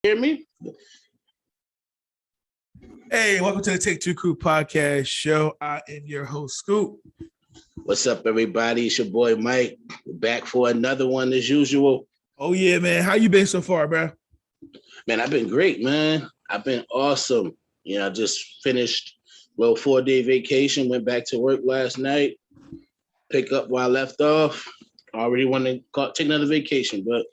Hear me? Hey, welcome to the Take Two Crew podcast show. I am your host, Scoop. What's up, everybody? It's your boy Mike. We're back for another one as usual. Oh yeah, man. How you been so far, bro? Man, I've been great, man. I've been awesome. I just finished 4-day vacation. Went back to work last night. Pick up where I left off. I already want to take another vacation, but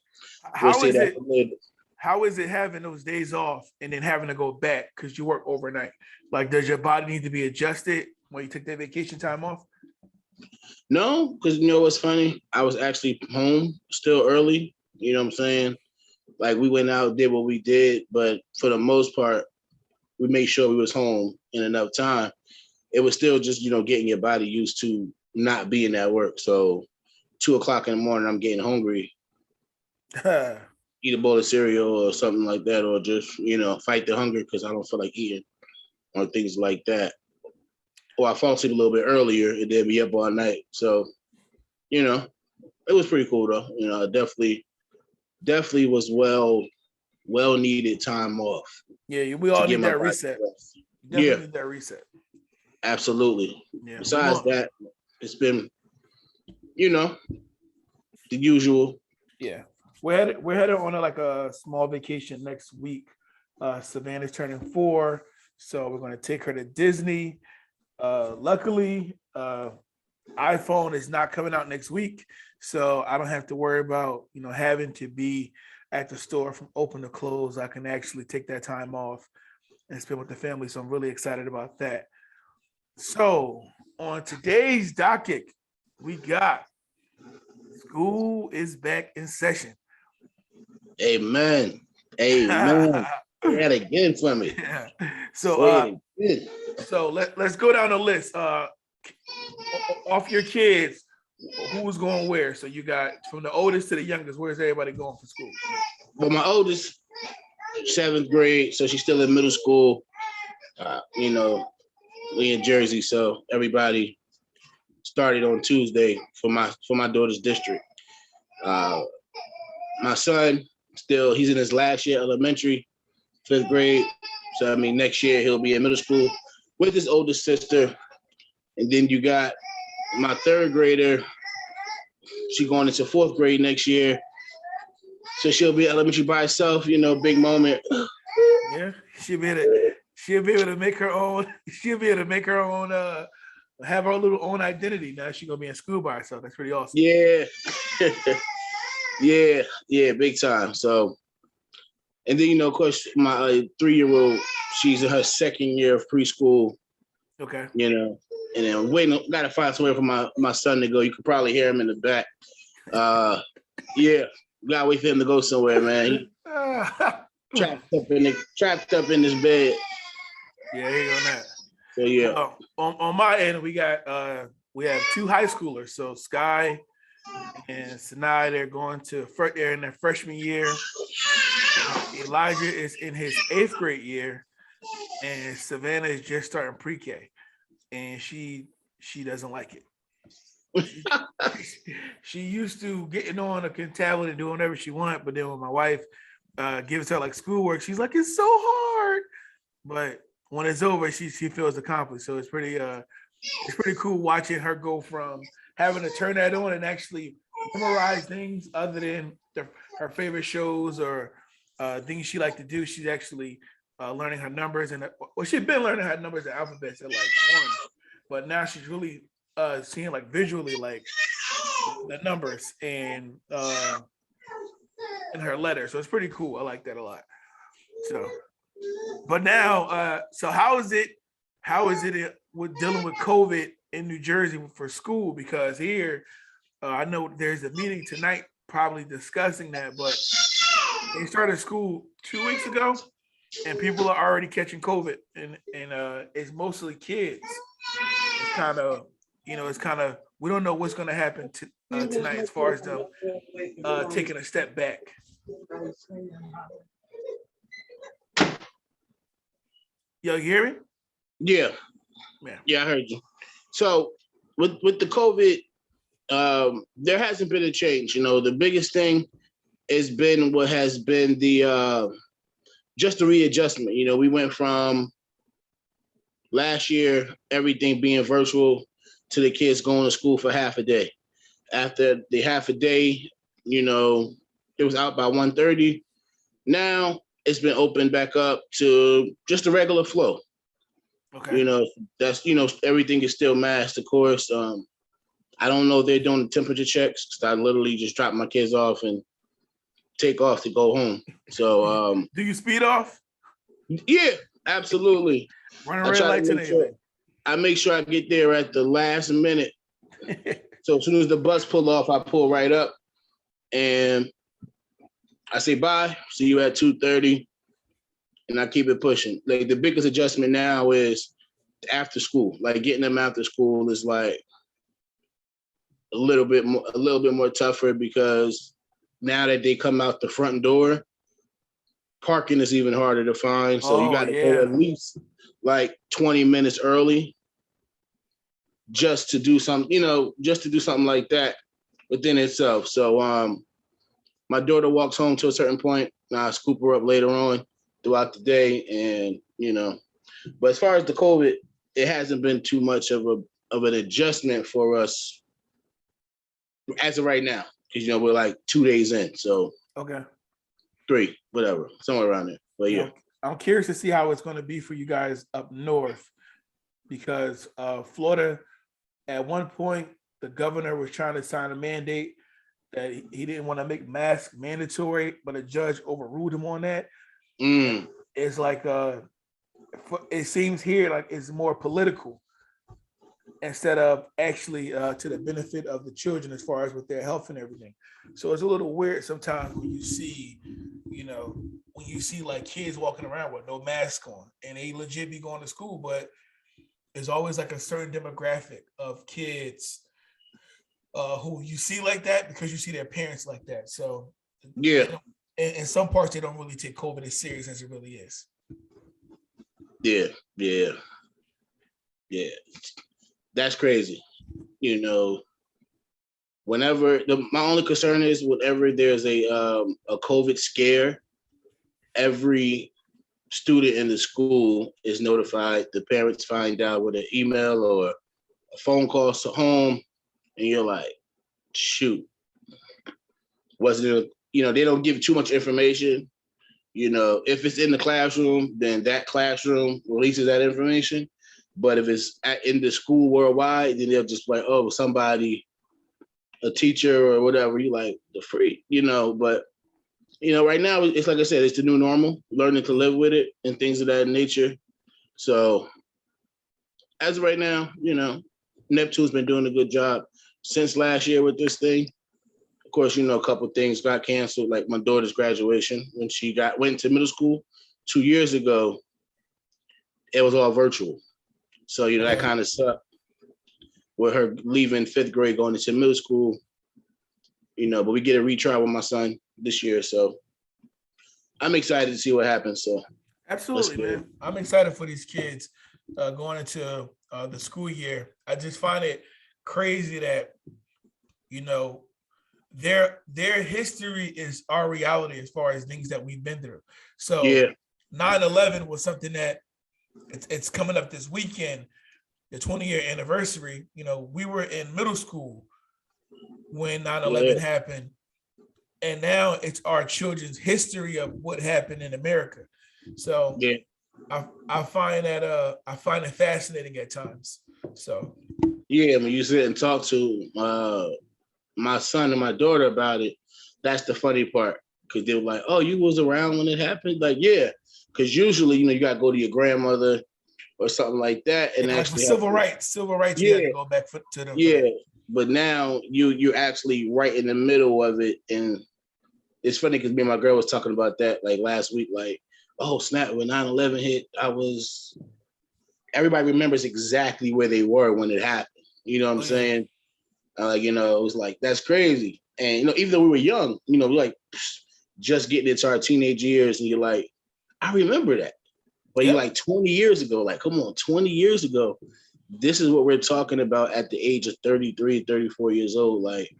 we'll see that for later. How is it having those days off and then having to go back because you work overnight? Like, does your body need to be adjusted when you take that vacation time off? No, because you know what's funny? I was actually home still early. You know what I'm saying? Like, we went out, did what we did, but for the most part, we made sure we was home in enough time. It was still just, getting your body used to not being at work. So 2:00 in the morning, I'm getting hungry. Eat a bowl of cereal or something like that, or just, fight the hunger because I don't feel like eating or things like that. Or I fall asleep a little bit earlier and then be up all night. So, it was pretty cool though. Definitely was well needed time off. Yeah, we all need that reset. Definitely need that reset. Absolutely. Yeah. Besides that, it's been, the usual. Yeah. We're headed on a small vacation next week. Savannah's turning 4, so we're going to take her to Disney. Luckily, iPhone is not coming out next week, so I don't have to worry about having to be at the store from open to close. I can actually take that time off and spend with the family. So I'm really excited about that. So on today's docket, we got school is back in session. Amen. Say that again for me. Yeah. So let's go down the list. Off your kids, who's going where? So you got from the oldest to the youngest. Where's everybody going for school? Well, my oldest, 7th grade, so she's still in middle school. We in Jersey, so everybody started on Tuesday for my daughter's district. My son, he's in his last year elementary, 5th grade. So, next year he'll be in middle school with his older sister. And then you got my 3rd grader. She's going into 4th grade next year. So she'll be elementary by herself, big moment. Yeah, she'll be able to make her own. She'll be able to make her own, have her little own identity. Now she's going to be in school by herself. That's pretty awesome. Yeah. Yeah, big time. So, and then, of course, my 3-year-old, she's in her 2nd year of preschool. Okay. And then got to find somewhere for my son to go. You could probably hear him in the back. Yeah, gotta wait for him to go somewhere, man. Trapped up in this bed. Yeah, here you go that. So yeah. On my end, we have 2 high schoolers. So Sky and Sinai, they're in their freshman year. Elijah is in his 8th grade year, and Savannah is just starting pre-K, and she doesn't like it. She used to getting on a tablet and doing whatever she wanted, but then when my wife gives her schoolwork, she's like, it's so hard. But when it's over, she feels accomplished. So it's pretty cool watching her go from having to turn that on and actually memorize things other than her favorite shows or things she liked to do. She's actually learning her numbers she'd been learning her numbers and alphabets at 1, but now she's really seeing visually the numbers and her letters. So it's pretty cool. I like that a lot. So, but now, so how is it with dealing with COVID in New Jersey for school? Because here, I know there's a meeting tonight probably discussing that, but they started school 2 weeks ago and people are already catching COVID and it's mostly kids. It's kind of, we don't know what's going to happen tonight as far as them taking a step back. Yo, you hear me? Yeah. Yeah, I heard you. So with the COVID, there hasn't been a change. The biggest thing has been what has been the just a readjustment. You know, we went from last year, everything being virtual, to the kids going to school for half a day. After the half a day, you know, it was out by 1:30. Now it's been opened back up to just a regular flow. Okay. You know, that's, you know, everything is still masked, of course. I don't know if they're doing the temperature checks, because I literally just drop my kids off and take off to go home. So do you speed off? yeah, absolutely. Run a I red try to lights and make sure anything. I get there at the last minute. So as soon as the bus pull off, I pull right up and I say bye. See you at 2:30, and I keep it pushing. Like, the biggest adjustment now is after school. Like, getting them after school is like a little bit more tougher, because now that they come out the front door, parking is even harder to find. So you Oh got to go yeah. at least like 20 minutes early just to do something, you know, just to do something like that within itself. So my daughter walks home to a certain point. I scoop her up later on throughout the day, and you know. But as far as the COVID, it hasn't been too much of an adjustment for us as of right now, because, you know, we're like 2 days in, so Okay. 3, whatever, somewhere around there. But yeah, I'm curious to see how it's going to be for you guys up north, because Florida, at one point, the governor was trying to sign a mandate that he didn't want to make masks mandatory, but a judge overruled him on that. It's like it seems here like it's more political instead of actually to the benefit of the children as far as with their health and everything. So it's a little weird sometimes when you see, you know, when you see like kids walking around with no mask on and they legit be going to school, but there's always like a certain demographic of kids who you see like that because you see their parents like that. So yeah, in some parts they don't really take COVID as serious as it really is. yeah. That's crazy. You know, whenever my only concern is whenever there's a COVID scare, every student in the school is notified. The parents find out with an email or a phone call to home, and you're like, shoot, wasn't it? You know, they don't give too much information. You know, if it's in the classroom, then that classroom releases that information. But if it's in the school worldwide, then they'll just like, oh, somebody, a teacher or whatever, you like, the free, you know. But, you know, right now, it's like I said, it's the new normal, learning to live with it and things of that nature. So as of right now, you know, Neptune's been doing a good job since last year with this thing. Of course, you know, a couple of things got canceled, like my daughter's graduation when she went to middle school 2 years ago. It was all virtual. So, you know, that kind of sucked with her leaving 5th grade, going into middle school, you know, but we get a retry with my son this year. So I'm excited to see what happens. So absolutely, man. I'm excited for these kids going into the school year. I just find it crazy that, you know, their history is our reality as far as things that we've been through. So yeah, 9/11 was something that it's coming up this weekend, the 20-year anniversary. You know, we were in middle school when 9/11 happened, and now it's our children's history of what happened in America. So yeah. I find it fascinating at times. So Yeah, when you sit and talk to my son and my daughter about it, that's the funny part. Because they were like, oh, you was around when it happened? Like, yeah. Because usually, you know, you got to go to your grandmother or something like that. And like for actually civil rights, yeah, you had to go back to them. yeah. But now you're actually right in the middle of it. And it's funny because me and my girl was talking about that like last week. Like, oh, snap, when 9/11 hit, everybody remembers exactly where they were when it happened. You know what I'm saying? You know, it was like, that's crazy. And, you know, even though we were young, you know, like just getting into our teenage years, and you're like, I remember that. But you're like 20 years ago, like, come on, 20 years ago, this is what we're talking about at the age of 33, 34 years old. Like,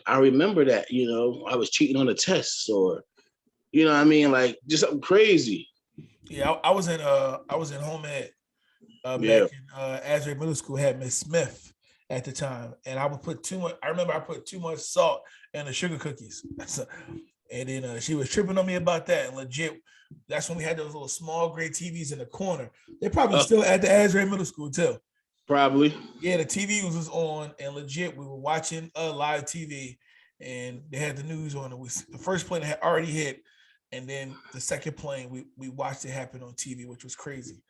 I remember that, you know, I was cheating on the tests, or, You know what I mean? Like just something crazy. Yeah, I was in home ed Yeah. back in Asbury Middle School, had Miss Smith at the time, and I would put too much. I remember I put too much salt in the sugar cookies, and then she was tripping on me about that. And legit, that's when we had those little small gray TVs in the corner. They probably still at the Asbury Middle School too. Probably. Yeah, the TV was on, and legit, we were watching a live TV, and they had the news on. The first plane had already hit, and then the second plane, we watched it happen on TV, which was crazy.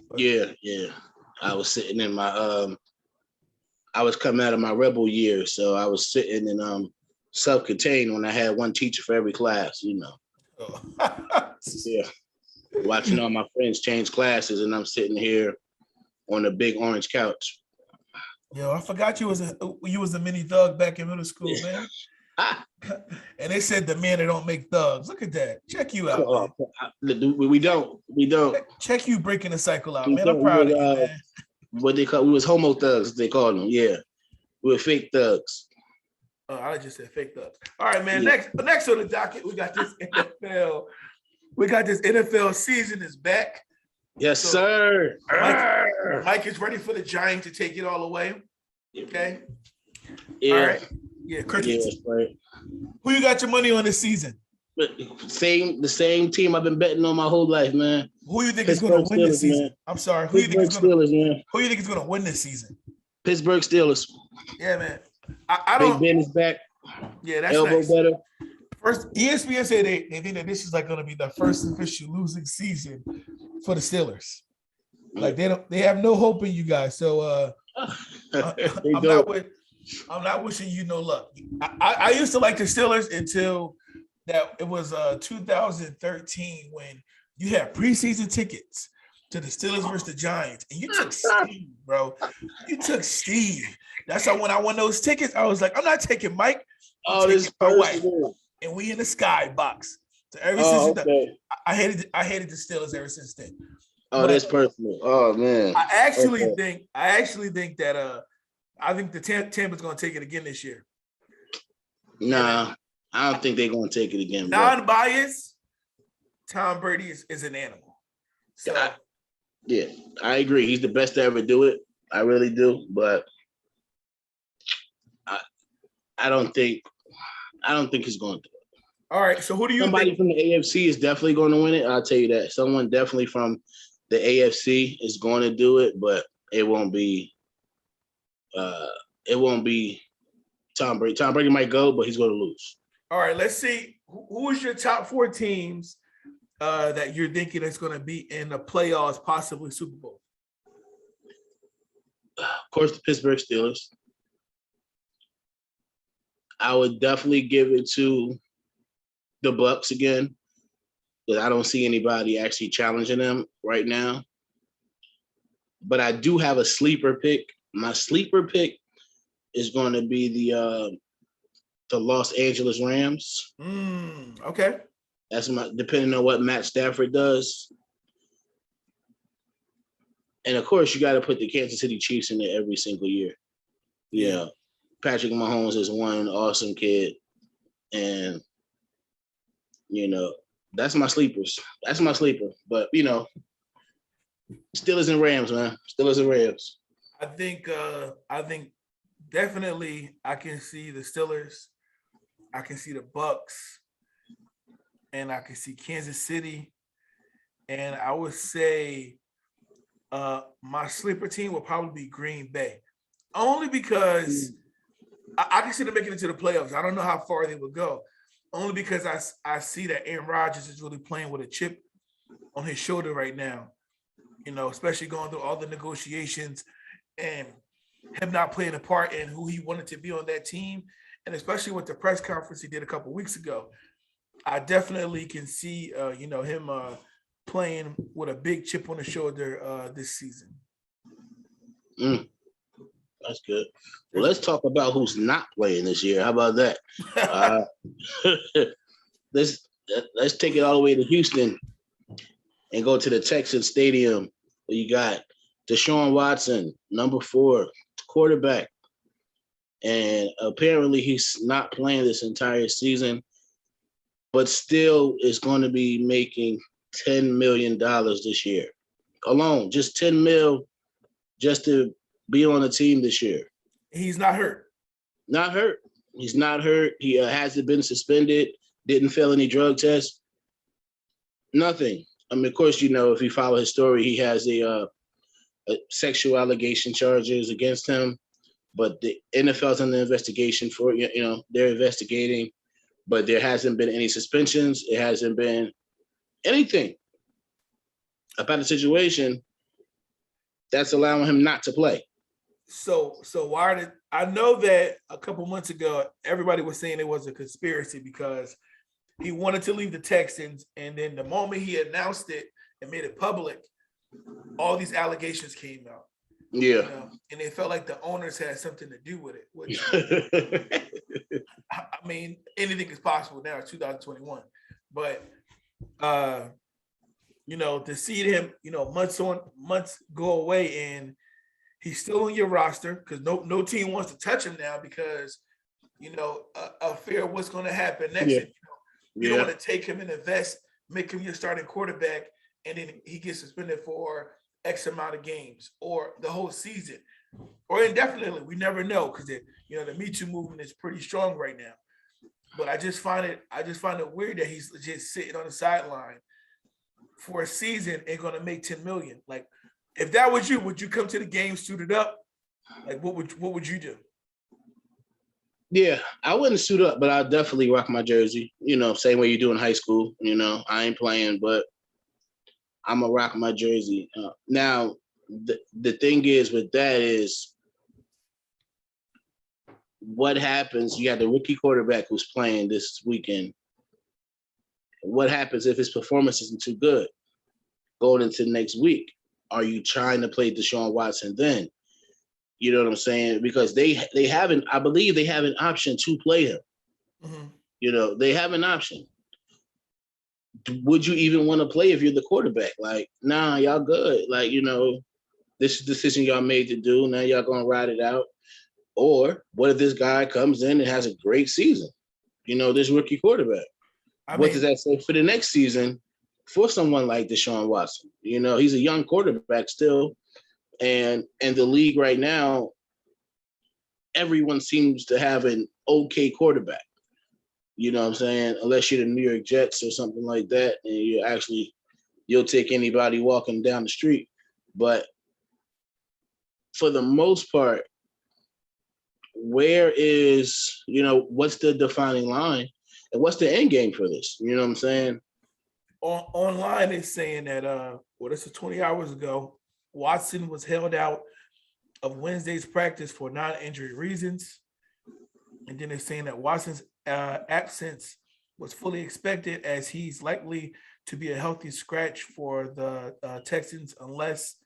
But, yeah. I was sitting in my I was coming out of my rebel year, so I was sitting in self-contained when I had one teacher for every class, you know. Yeah. Watching all my friends change classes, and I'm sitting here on a big orange couch. Yo, I forgot you was a mini thug back in middle school, man. And they said the men that don't make thugs. Look at that. Check you out, man. We don't. Check you breaking the cycle out, We man. I'm don't. proud of you, man. What they call, we was homo thugs, they called them. Yeah. We were fake thugs. Oh, I just said fake thugs. All right, man. Yeah. Next on the docket, we got this NFL. We got this NFL season is back. Yes, so, sir. Mike is ready for the Giants to take it all away. Okay. Yeah. All right. Yeah, crickets. Yeah, right. Who you got your money on this season? The same team I've been betting on my whole life, man. Who you think is going to win this season? Man. I'm sorry. Who you think is going to win this season? Pittsburgh Steelers. Yeah, man. I don't. Big Ben is back. Yeah, that's elbow nice. better. First, ESPN said they think that this is like going to be the first official losing season for the Steelers. Like they have no hope in you guys. So I'm not wishing you no luck. I used to like the Steelers until that it was 2013 when you had preseason tickets to the Steelers versus the Giants, and you took Steve, bro. You took Steve. That's how when I won those tickets, I was like, I'm not taking Mike. This my wife. And we in the sky box. So ever since I hated the Steelers ever since then. Oh, that's personal. Oh man. I actually think that I think the Tampa's gonna take it again this year. Nah, I don't think they're gonna take it again. Non-biased, Tom Brady is an animal. So yeah, I agree. He's the best to ever do it. I really do, but I don't think he's going to do it. All right. So who do you Somebody think? from the AFC is definitely going to win it. I'll tell you that. Someone definitely from the AFC is going to do it, but it won't be Tom Brady. Tom Brady might go, but he's going to lose. All right. Let's see. Who is your top 4 teams that you're thinking is going to be in the playoffs, possibly Super Bowl? Of course, the Pittsburgh Steelers. I would definitely give it to the Bucs again, because I don't see anybody actually challenging them right now. But I do have a sleeper pick. My sleeper pick is going to be the Los Angeles Rams. Okay. That's depending on what Matt Stafford does. And of course, you got to put the Kansas City Chiefs in there every single year. Yeah. Patrick Mahomes is one awesome kid. And, that's my sleepers. That's my sleeper. But, Steelers and Rams, man. Steelers and Rams. I think definitely I can see the Steelers. I can see the Bucs. And I can see Kansas City. And I would say my sleeper team will probably be Green Bay. Only because I can see them making it to the playoffs. I don't know how far they would go. Only because I see that Aaron Rodgers is really playing with a chip on his shoulder right now. Especially going through all the negotiations and him not playing a part in who he wanted to be on that team. And especially with the press conference he did a couple weeks ago, I definitely can see, him playing with a big chip on his shoulder this season. That's good. Well, let's talk about who's not playing this year. How about that? Let's take it all the way to Houston and go to the Texans Stadium. You got Deshaun Watson, number 4, quarterback. And apparently he's not playing this entire season. but still is going to be making $10 million this year alone. Just 10 mil just to be on the team this year. He's not hurt. Not hurt. He's not hurt. He hasn't been suspended. Didn't fail any drug tests. Nothing. I mean, of course, if you follow his story, he has a sexual allegation charges against him. But the NFL's under investigation for they're investigating, but there hasn't been any suspensions. It hasn't been anything about the situation that's allowing him not to play. So why did I know that a couple months ago everybody was saying it was a conspiracy because he wanted to leave the Texans, and then the moment he announced it and made it public, all these allegations came out. Yeah, and it felt like the owners had something to do with it. Which, I mean, anything is possible now. It's 2021, but to see him, months go away and he's still on your roster because no team wants to touch him now because a fear of what's going to happen next. Yeah. You don't want to take him and invest, make him your starting quarterback, and then he gets suspended for X amount of games or the whole season or indefinitely. We never know because the Me Too movement is pretty strong right now. But I just find it weird that he's just sitting on the sideline for a season and going to make $10 million. Like, if that was you, would you come to the game suited up? Like, what would you do? Yeah, I wouldn't suit up, but I'd definitely rock my jersey. Same way you do in high school. I ain't playing, but I'm gonna rock my jersey. Now, the thing is with that is what happens. You got the rookie quarterback who's playing this weekend. What happens if his performance isn't too good going into next week? Are you trying to play Deshaun Watson then? You know what I'm saying? Because they haven't. I believe they have an option to play him. Mm-hmm. They have an option. Would you even want to play if you're the quarterback? Like, nah, y'all good. Like, this is the decision y'all made to do. Now y'all gonna ride it out. Or what if this guy comes in and has a great season? This rookie quarterback. What does that say for the next season for someone like Deshaun Watson? He's a young quarterback still. And in the league right now, everyone seems to have an okay quarterback. You know what I'm saying? Unless you're the New York Jets or something like that, and you'll take anybody walking down the street. But for the most part, where is, what's the defining line and what's the end game for this? You know what I'm saying? Online is saying that, this is 20 hours ago, Watson was held out of Wednesday's practice for non-injury reasons. And then they're saying that Watson's absence was fully expected as he's likely to be a healthy scratch for the Texans unless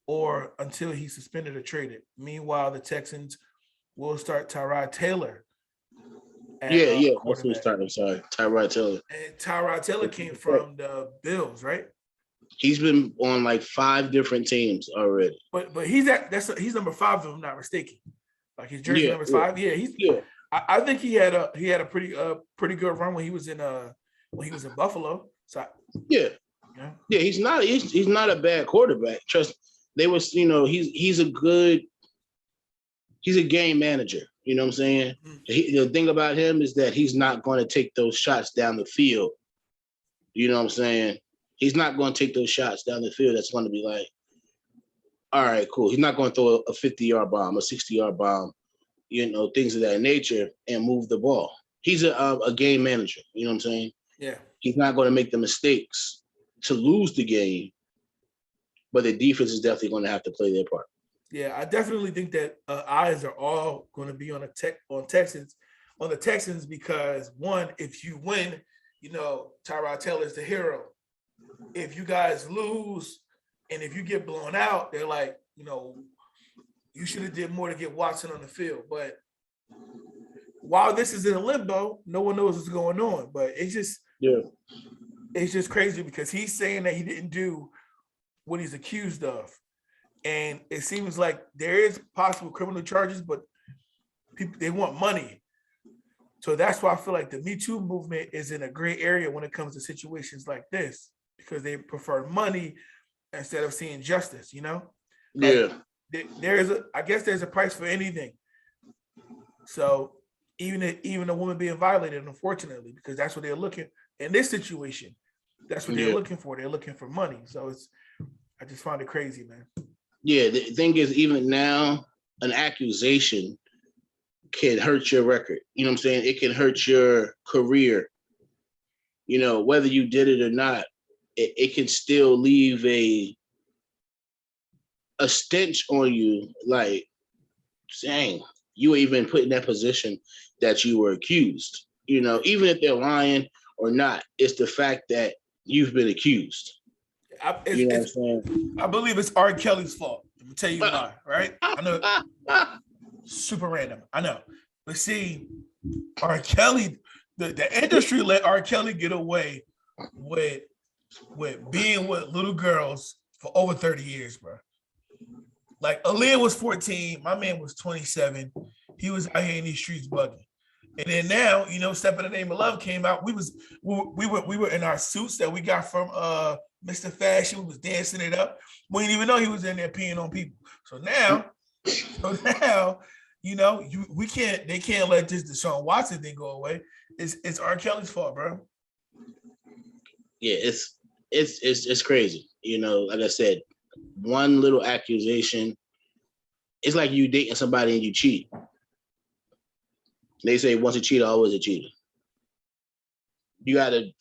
or until he's suspended or traded. Meanwhile, the Texans will start Tyrod Taylor. That's who's starting. Sorry, Tyrod Taylor. And Tyrod Taylor came from the Bills, right? He's been on like 5 different teams already. But he's number 5 if I'm not mistaken. Like his jersey number 5. Yeah, I think he had a pretty good run when he was in Buffalo. So he's not a bad quarterback. Trust he's a game manager. You know what I'm saying? Mm-hmm. The thing about him is that he's not going to take those shots down the field. You know what I'm saying? He's not going to take those shots down the field. That's going to be like, all right, cool. He's not going to throw a 50-yard bomb, a 60-yard bomb, things of that nature and move the ball. He's a game manager. You know what I'm saying? Yeah. He's not going to make the mistakes to lose the game, but the defense is definitely going to have to play their part. Yeah, I definitely think that eyes are all going to be on the Texans because one, if you win, Tyrod Taylor is the hero. If you guys lose and if you get blown out, they're like, you should have did more to get Watson on the field. But while this is in a limbo, no one knows what's going on. But it's just crazy because he's saying that he didn't do what he's accused of. And it seems like there is possible criminal charges, but people, they want money So that's why I feel like the Me Too movement is in a gray area when it comes to situations like this, because they prefer money instead of seeing justice, you know? Like Yeah. I guess there's a price for anything. So even a woman being violated, unfortunately, because that's what they're looking in this situation. That's what they're Yeah. looking for. They're looking for money. So I just find it crazy, man. Yeah. The thing is, even now, an accusation can hurt your record. You know what I'm saying? It can hurt your career. You know, whether you did it or not, it can still leave a stench on you, like saying you were even put in that position that you were accused. You know, even if they're lying or not, it's the fact that you've been accused. You know what I'm saying? I believe it's R. Kelly's fault. Let me tell you why, right? I know, super random. I know. But see, R. Kelly, the industry let R. Kelly get away with being with little girls for over 30 years, bro. Like Aaliyah was 14, my man was 27. He was out here in these streets bugging. And then now, you know, Step in the Name of Love came out. We were in our suits that we got from Mr. Fashion. We was dancing it up. We didn't even know he was in there peeing on people. So now, you know, they can't let this Deshaun Watson thing go away. It's R. Kelly's fault, bro. Yeah, it's crazy. You know, like I said, one little accusation, it's like you dating somebody and you cheat. They say once a cheater, always a cheater. You gotta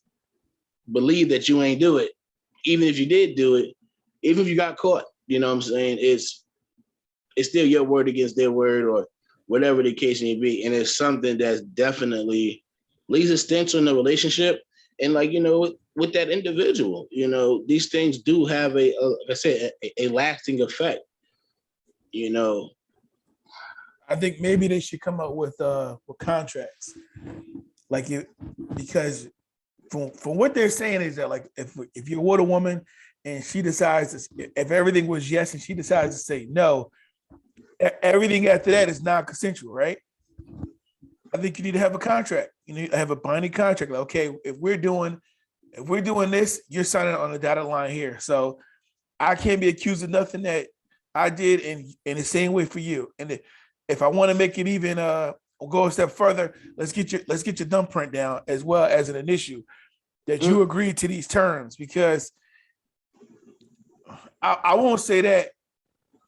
believe that you ain't do it, even if you did do it, even if you got caught. You know what I'm saying? It's still your word against their word, or whatever the case may be. And it's something that's definitely leaves a stench on the relationship. And like, you know, with that individual, you know, these things do have like I said, a lasting effect. You know, I think maybe they should come up with contracts, like because from what they're saying is that, like, if you're with a woman and she decides if everything was yes and she decides to say no, everything after that is non-consensual, right? I think you need to have a contract. You need to have a binding contract. Like, okay, if we're doing this, you're signing on the dotted line here. So I can't be accused of nothing that I did in the same way for you. And if I want to make it even go a step further, let's get your thumbprint down as well as an issue that you agreed to these terms, because I won't say that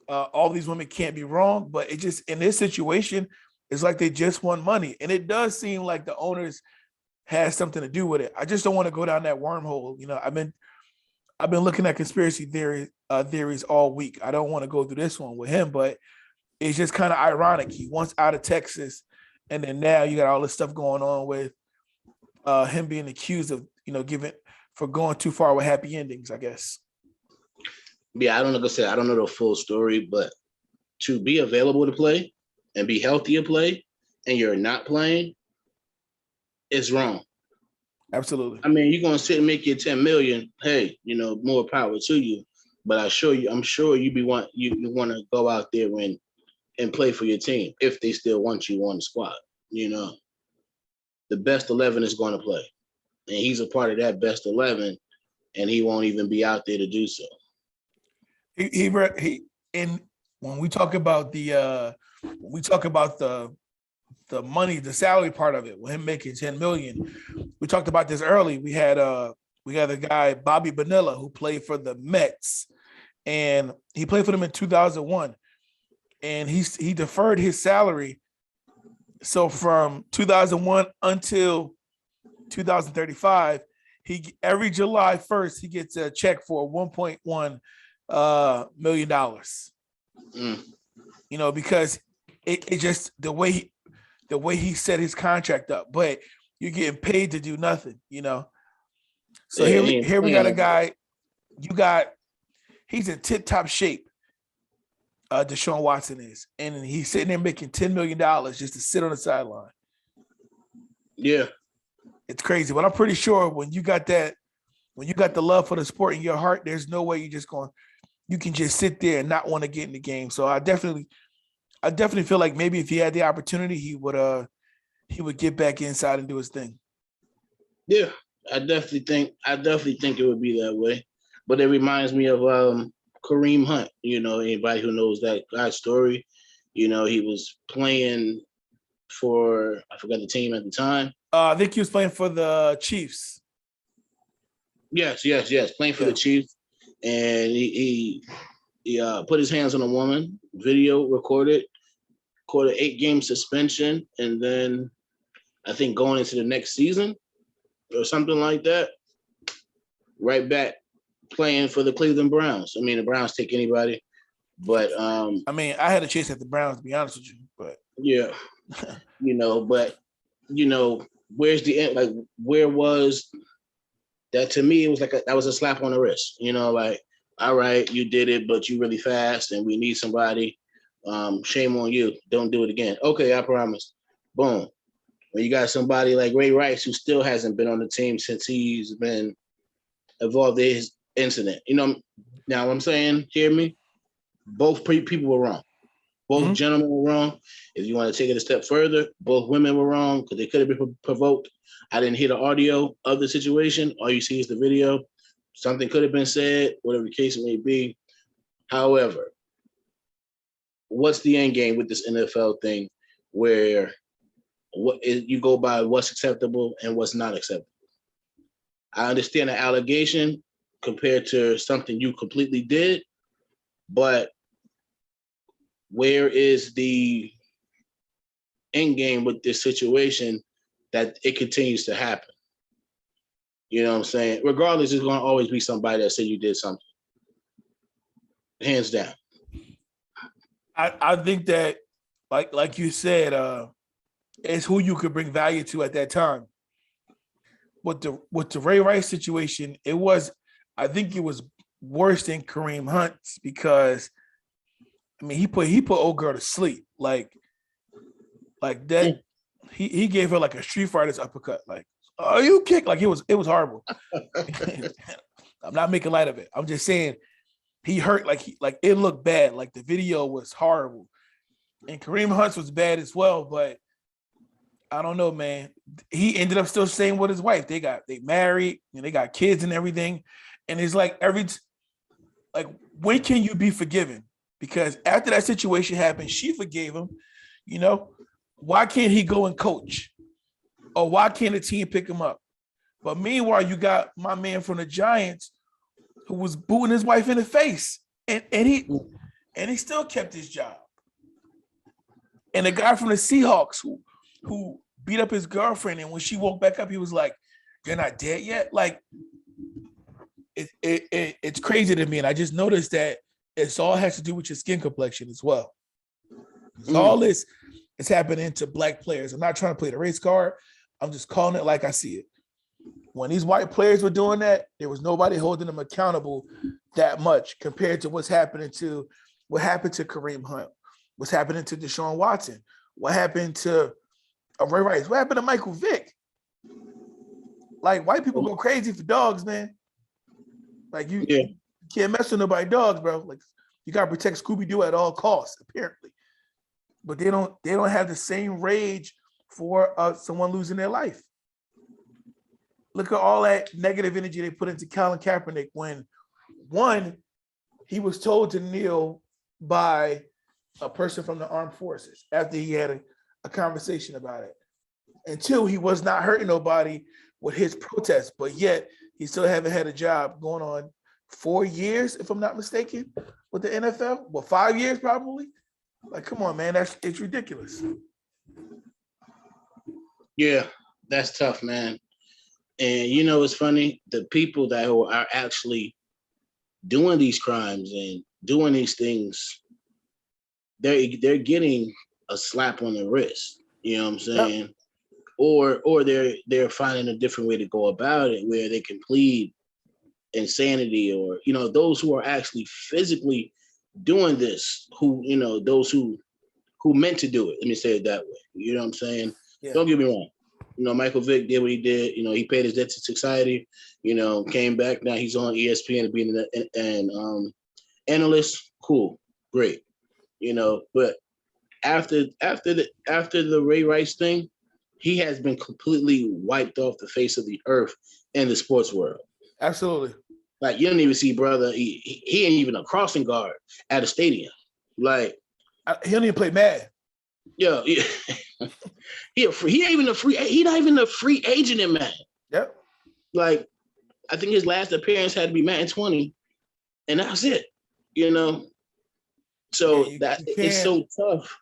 all these women can't be wrong, but it just, in this situation, it's like they just want money. And it does seem like the owners has something to do with it. I just don't want to go down that wormhole. You know, I've been looking at conspiracy theories all week. I don't want to go through this one with him, but it's just kind of ironic. He wants out of Texas, and then now you got all this stuff going on with him being accused of, you know, for going too far with happy endings, I guess. Yeah, I don't know. Like I said, I don't know the full story, but to be available to play and be healthy to play, and you're not playing, it's wrong. Absolutely. I mean, you're gonna sit and make your 10 million. Hey, you know, more power to you. But I'm sure you want to go out there and play for your team if they still want you on the squad. You know, the best 11 is going to play, and he's a part of that best 11, and he won't even be out there to do so. And when we talk about the money, the salary part of it, with him making 10 million, we talked about this early. We had the guy Bobby Bonilla, who played for the Mets, and he played for them in 2001, and he deferred his salary. So from 2001 until 2035, every July 1st he gets a check for $1.1 million. You know, because it just the way he set his contract up, but you're getting paid to do nothing, you know. So here we got a guy. He's in tip-top shape. Deshaun Watson is, and he's sitting there making $10 million just to sit on the sideline. Yeah, it's crazy, but I'm pretty sure when you got the love for the sport in your heart, there's no way you can just sit there and not want to get in the game. So I definitely feel like maybe if he had the opportunity, he would he would get back inside and do his thing. Yeah, I definitely think it would be that way. But it reminds me of Kareem Hunt. You know, anybody who knows that guy's story, you know, he was playing for, I forgot the team at the time. I think he was playing for the Chiefs. Yes, playing for the Chiefs, and he put his hands on a woman, video recorded, caught an 8-game suspension, and then I think going into the next season or something like that, right back playing for the Cleveland Browns. I mean, the Browns take anybody, but I mean, I had a chase at the Browns, to be honest with you, but yeah, you know, but you know, where's the end? Like, where was that? To me, it was like that was a slap on the wrist. You know, like, all right, you did it, but you really fast, and we need somebody. Shame on you. Don't do it again. Okay, I promise. Boom. When you got somebody like Ray Rice, who still hasn't been on the team since he's been involved in his incident. You know, now what I'm saying, hear me? Both people were wrong. Both gentlemen were wrong. If you want to take it a step further, both women were wrong because they could have been provoked. I didn't hear the audio of the situation. All you see is the video. Something could have been said, whatever the case may be. However, what's the end game with this NFL thing where you go by what's acceptable and what's not acceptable? I understand the allegation compared to something you completely did, but where is the end game with this situation that it continues to happen? You know what I'm saying? Regardless, there's going to always be somebody that said you did something. Hands down. I think that, like you said, it's who you could bring value to at that time. With the Ray Rice situation, I think it was worse than Kareem Hunt's because, I mean, he put old girl to sleep like that. He gave her like a Street Fighter's uppercut. Like, oh, you kick, like it was horrible. I'm not making light of it. I'm just saying he hurt like it looked bad. Like the video was horrible, and Kareem Hunt's was bad as well. But I don't know, man. He ended up still staying with his wife. They married and they got kids and everything. And it's like when can you be forgiven? Because after that situation happened, she forgave him. You know, why can't he go and coach? Or why can't the team pick him up? But meanwhile, you got my man from the Giants who was booting his wife in the face. And he still kept his job. And the guy from the Seahawks who beat up his girlfriend, and when she woke back up, he was like, "You're not dead yet." Like, it's crazy to me, and I just noticed that it's all has to do with your skin complexion as well. So all this is happening to black players. I'm not trying to play the race card. I'm just calling it like I see it. When these white players were doing that, there was nobody holding them accountable that much compared to what happened to Kareem Hunt, what's happening to Deshaun Watson, what happened to Ray Rice, what happened to Michael Vick. Like, white people go crazy for dogs, man. Like, you can't mess with nobody's dogs, bro. Like, you gotta protect Scooby-Doo at all costs, apparently. But they don't have the same rage for someone losing their life. Look at all that negative energy they put into Colin Kaepernick when, one, he was told to kneel by a person from the armed forces after he had a conversation about it. And two, he was not hurting nobody with his protest, but yet he still haven't had a job going on 4 years, if I'm not mistaken, with the NFL. Well, 5 years probably. Like, come on, man, it's ridiculous. Yeah, that's tough, man. And you know, it's funny, the people that are actually doing these crimes and doing these things, they're getting a slap on the wrist. You know what I'm saying? Yep. Or they're finding a different way to go about it where they can plead insanity, or, you know, those who are actually physically doing this, who, you know, those who meant to do it. Let me say it that way. You know what I'm saying? Yeah. Don't get me wrong. You know, Michael Vick did what he did. You know, he paid his debt to society. You know, came back. Now he's on ESPN being an analyst. Cool, great. You know, but after the Ray Rice thing, he has been completely wiped off the face of the earth in the sports world. Absolutely. Like, you don't even see brother. He ain't even a crossing guard at a stadium. Like, He don't even play Mad. yeah. He ain't even a free. He not even a free agent in Madden. Yep. Like, I think his last appearance had to be Madden 20, and that's it. You know. So it's so tough.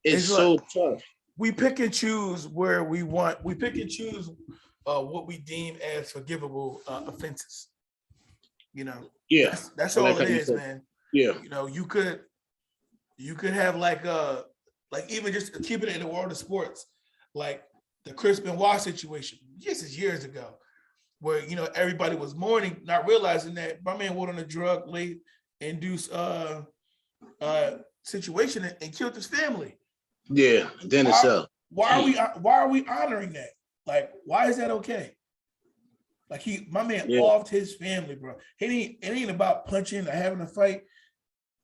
It's so tough. We pick and choose where we want. We pick and choose what we deem as forgivable offenses. You know. Yeah. That's all it is, man. Yeah. You know, you could have like even just keeping it in the world of sports, like the Chris Benoit situation. This is years ago, where everybody was mourning, not realizing that my man went on a drug late induced situation and killed his family. Yeah, then itself. Why are we honoring that? Like, why is that okay? Like my man loved his family, bro. It ain't about punching or having a fight.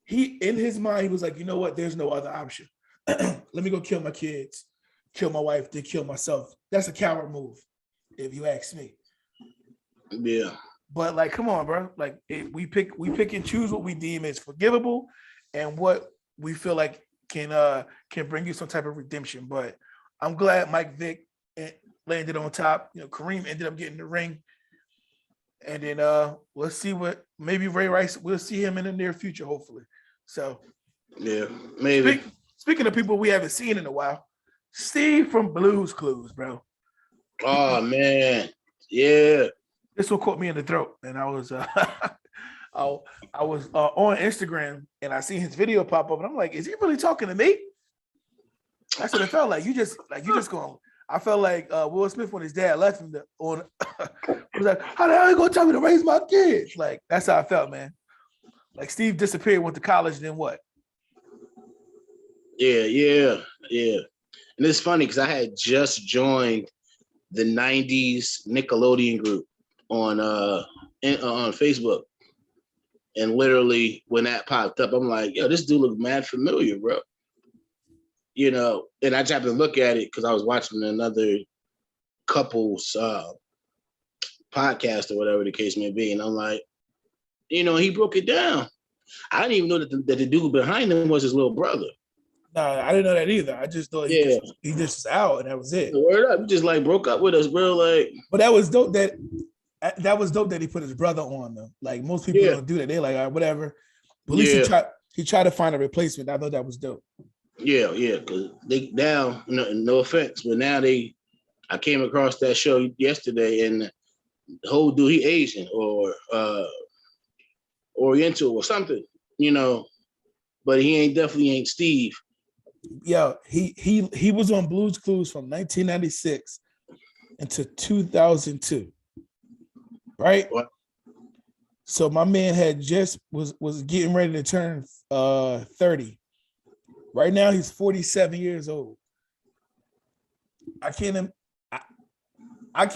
He, in his mind, he was like, you know what? There's no other option. Let me go kill my kids, kill my wife, then kill myself. That's a coward move, if you ask me. Yeah. But like, come on, bro. Like, we pick and choose what we deem as forgivable, and what we feel like can bring you some type of redemption. But I'm glad Mike Vick landed on top. Kareem ended up getting the ring, and then let's see what maybe Ray Rice. We'll see him in the near future, hopefully. So yeah, maybe. Speaking of people we haven't seen in a while, Steve from Blue's Clues, bro. Oh man, yeah. This one caught me in the throat, and I was I was on Instagram, and I seen his video pop up, and I'm like, is he really talking to me? That's what it felt like. You just going. I felt like Will Smith when his dad left him on. was like, how the hell are you gonna tell me to raise my kids? Like, that's how I felt, man. Like, Steve disappeared, went to college, then what? Yeah. And it's funny because I had just joined the '90s Nickelodeon group on Facebook, and literally when that popped up, I'm like, yo, this dude look mad familiar, bro. And I just happened to look at it because I was watching another couple's podcast or whatever the case may be, and I'm like, he broke it down. I didn't even know that the dude behind him was his little brother. No, I didn't know that either. I just thought he just was out, and that was it. Word up, he just like broke up with us, bro. Like, but that was dope. That was dope that he put his brother on though. Like, most people don't do that. They're like, all right, whatever. But at least he tried to find a replacement. I thought that was dope. Yeah, because they now, no offense, but now I came across that show yesterday, and the whole dude, he Asian or Oriental or something, but he definitely ain't Steve. Yo, he was on Blue's Clues from 1996 into 2002, right? What? So my man had just was getting ready to turn 30. Right now he's 47 years old. I can't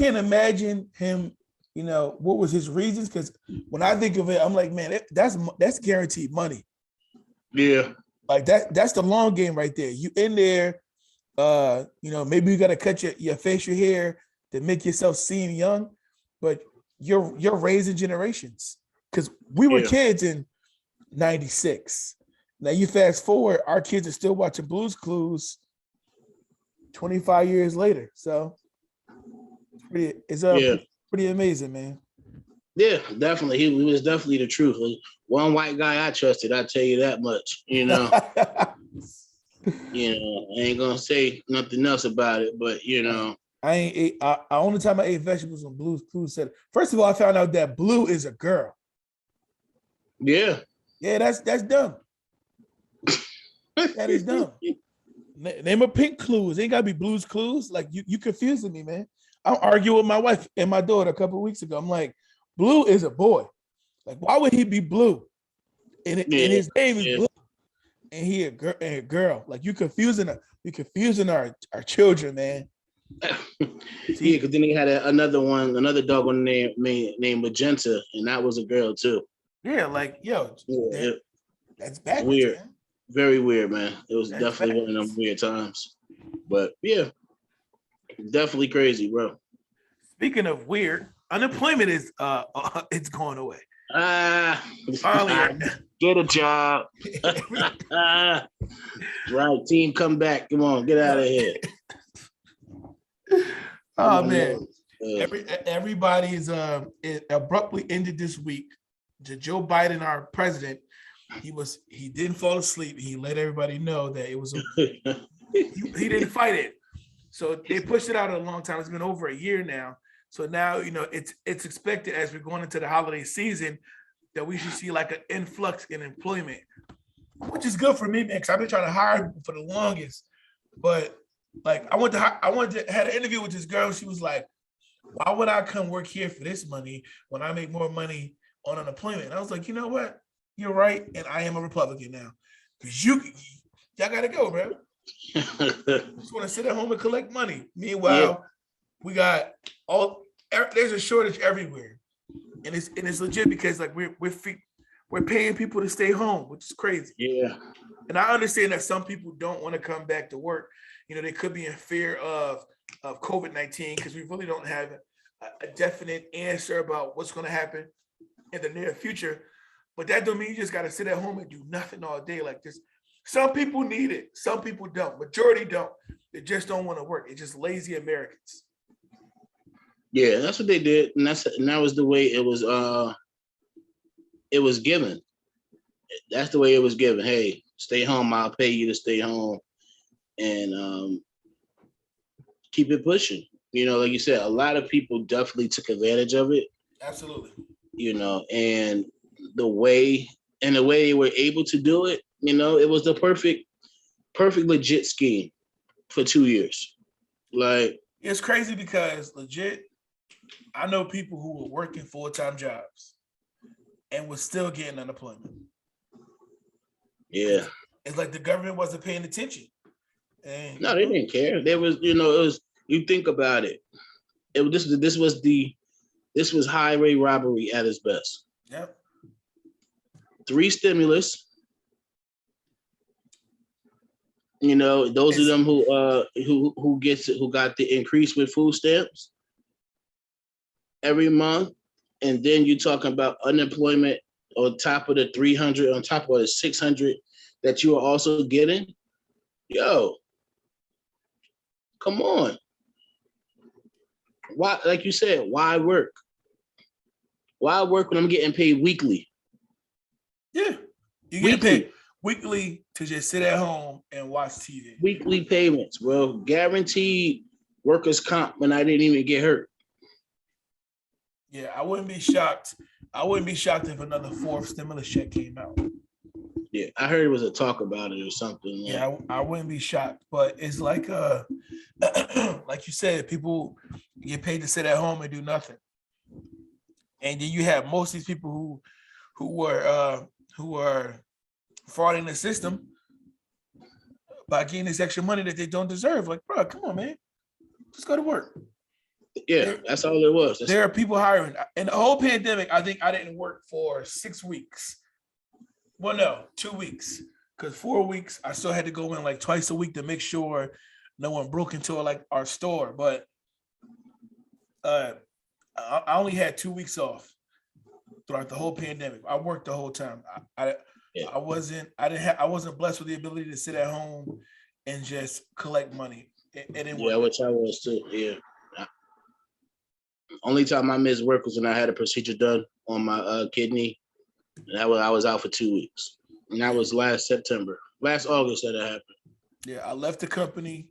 imagine him. What was his reasons? Because when I think of it, I'm like, man, that's guaranteed money. Yeah. Like that's the long game right there. You in there, maybe you got to cut your facial hair to make yourself seem young, but you're raising generations. Because we were kids in 96. Now you fast forward, our kids are still watching Blue's Clues 25 years later. So it's pretty amazing, man. Yeah, definitely. He was definitely the truth. One white guy I trusted, I tell you that much. I ain't gonna say nothing else about it, but I only time I ate vegetables on Blue's Clues said. First of all, I found out that Blue is a girl. Yeah. Yeah, that's dumb. That is dumb. Name a pink clues. It ain't gotta be Blue's Clues. Like, you confusing me, man. I argued with my wife and my daughter a couple of weeks ago. I'm like, Blue is a boy. Like, why would he be blue? And his name is Blue. And he a girl. Like, you confusing our children, man. Because then they had another dog on the named Magenta, and that was a girl too. Yeah, like, that's backwards, weird. Man. Very weird, man. It was definitely one of them weird times. But yeah. Definitely crazy, bro. Speaking of weird, unemployment is it's going away. Ah, Finally, get a job. Right, team, come back. Come on, get out of here. Oh man, everybody is it abruptly ended this week. Joe Biden, our president, he didn't fall asleep. He let everybody know that it was he didn't fight it. So they pushed it out a long time. It's been over a year now. So now it's expected as we're going into the holiday season that we should see like an influx in employment, which is good for me, man, because I've been trying to hire people for the longest. But like I had an interview with this girl. She was like, why would I come work here for this money when I make more money on unemployment? And I was like, you know what? You're right. And I am a Republican now. Because y'all gotta go, bro. Just want to sit at home and collect money. Meanwhile, we got there's a shortage everywhere. And it's legit because like we're paying people to stay home, which is crazy. Yeah. And I understand that some people don't want to come back to work. They could be in fear of COVID-19 because we really don't have a definite answer about what's going to happen in the near future. But that don't mean you just got to sit at home and do nothing all day like this. Some people need it. Some people don't. Majority don't. They just don't want to work. It's just lazy Americans. Yeah, that's what they did, and that was the way it was given. That's the way it was given. Hey, stay home. I'll pay you to stay home, and keep it pushing. Like you said, a lot of people definitely took advantage of it. Absolutely. And the way they were able to do it, it was the perfect legit scheme for 2 years. Like, it's crazy because legit, I know people who were working full-time jobs and was still getting unemployment. Yeah. It's like the government wasn't paying attention. And no, they didn't care. There was, it was, you think about it. This was highway robbery at its best. Yep. 3 stimulus. Those of them who got the increase with food stamps every month, and then you're talking about unemployment on top of the 300, on top of the 600 that you are also getting. Yo, come on. Why, like you said, why work? Why work when I'm getting paid weekly? Yeah, you get paid weekly to just sit at home and watch TV. Weekly payments, bro. Guaranteed workers' comp when I didn't even get hurt. Yeah, I wouldn't be shocked. I wouldn't be shocked if another 4th stimulus check came out. Yeah, I heard it was a talk about it or something. Yeah, I wouldn't be shocked, but it's like like you said, people get paid to sit at home and do nothing, and then you have most of these people who are frauding the system by getting this extra money that they don't deserve. Like, bro, come on, man, just go to work. Yeah, that's all it was. There are people hiring. In the whole pandemic, I think I didn't work for 6 weeks. Well, no, 2 weeks. Because 4 weeks, I still had to go in like twice a week to make sure no one broke into our store. But I only had 2 weeks off throughout the whole pandemic. I worked the whole time. I wasn't blessed with the ability to sit at home and just collect money. Which I was too. Yeah. Only time I missed work was when I had a procedure done on my kidney. And I was out for 2 weeks. And that was last August that it happened. Yeah, I left the company.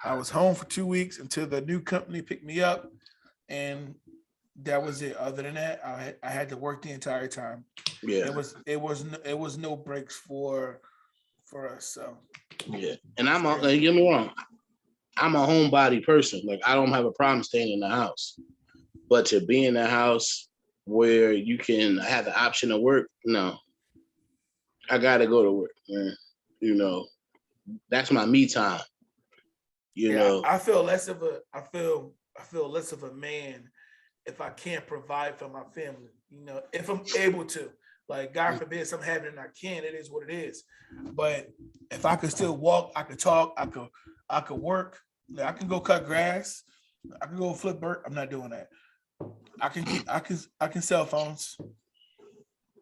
I was home for 2 weeks until the new company picked me up. And that was it. Other than that, I had to work the entire time. Yeah. It was no breaks for us. So yeah. And don't get me wrong, I'm a homebody person. Like, I don't have a problem staying in the house. But to be in a house where you can have the option of work, no. I gotta go to work, man. That's my me time. I feel less of a man if I can't provide for my family. If I'm able to. Like, God forbid something happened and I can't, it is what it is. But if I could still walk, I could talk, I could work, I can go cut grass. I can go flip bird. I'm not doing that. I can sell phones.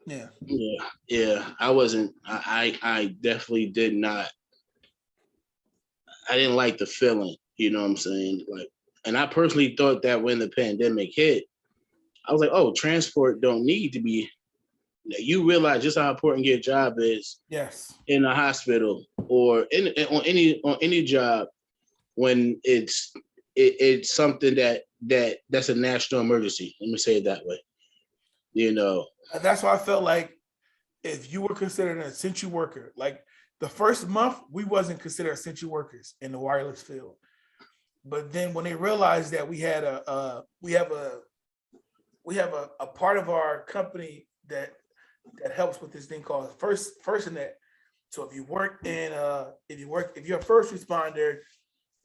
Yeah. Yeah. I wasn't. I definitely did not. I didn't like the feeling. You know what I'm saying? Like, and I personally thought that when the pandemic hit, I was like, oh, transport don't need to be. You realize just how important your job is Yes. in a hospital or on any job when it's something that's a national emergency. Let me say it that way. You know. And that's why I felt like if you were considered an essential worker, like the first month, we wasn't considered essential workers in the wireless field. But then when they realized that we have a part of our company that helps with this thing called first net. So if if you're a first responder,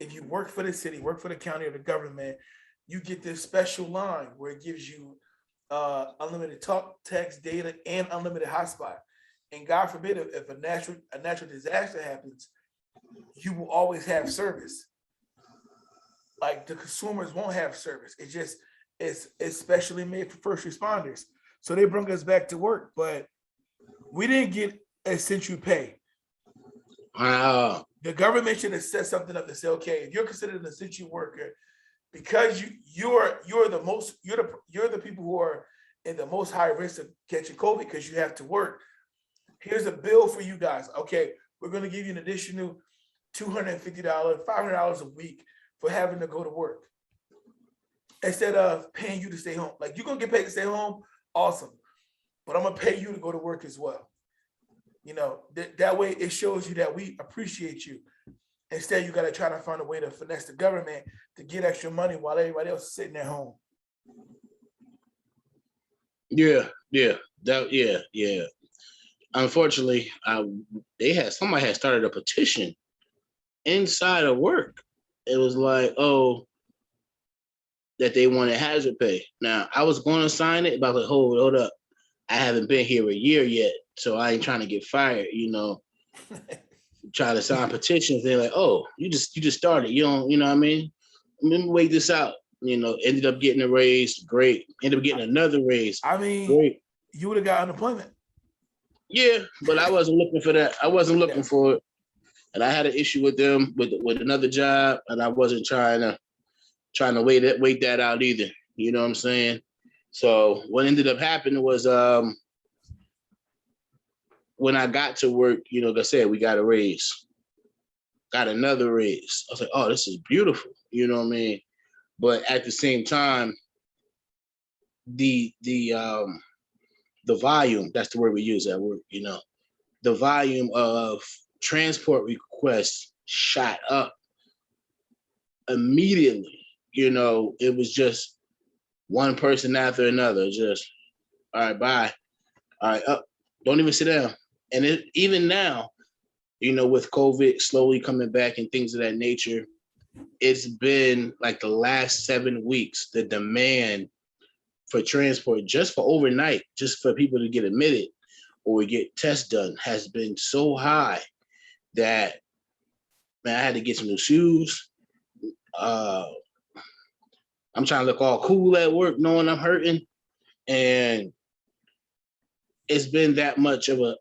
if you work for the city, work for the county or the government, you get this special line where it gives you unlimited talk, text, data, and unlimited hotspot. And God forbid if a natural disaster happens, you will always have service. Like the consumers won't have service. It's specially made for first responders. So they bring us back to work, but we didn't get essential pay. Wow. The government should have set something up to say, okay, if you're considered an essential worker, because you're the people who are in the most high risk of catching COVID because you have to work. Here's a bill for you guys. Okay, we're going to give you an additional $250, $500 a week for having to go to work instead of paying you to stay home. Like you're going to get paid to stay home, awesome, but I'm going to pay you to go to work as well. You know, that way it shows you that we appreciate you. Instead, you got to try to find a way to finesse the government to get extra money while everybody else is sitting at home. Yeah. Yeah. Unfortunately, somebody had started a petition inside of work. It was like, oh, that they wanted hazard pay. Now, I was going to sign it, but I was like, hold up. I haven't been here a year yet, so I ain't trying to get fired, you know. Try to sign petitions. They're like, oh, you just started. You don't, you know what I mean? Let me wait this out. You know, ended up getting a raise. Great. Ended up getting another raise. I mean, great. You would have got unemployment. Yeah, but I wasn't looking for that. I wasn't looking for it. And I had an issue with them with another job, and I wasn't trying to wait that out either. You know what I'm saying? So what ended up happening was when I got to work, you know, like I said, we got a raise, got another raise. I was like, oh, this is beautiful. You know what I mean? But at the same time, the volume, that's the word we use at work, you know, the volume of transport requests shot up immediately. You know, it was just one person after another, just, all right, bye. All right, up. Don't even sit down. And even now, you know, with COVID slowly coming back and things of that nature, it's been like the last 7 weeks, the demand for transport just for overnight, just for people to get admitted or get tests done has been so high that, man, I had to get some new shoes. I'm trying to look all cool at work, knowing I'm hurting. And it's been that much of a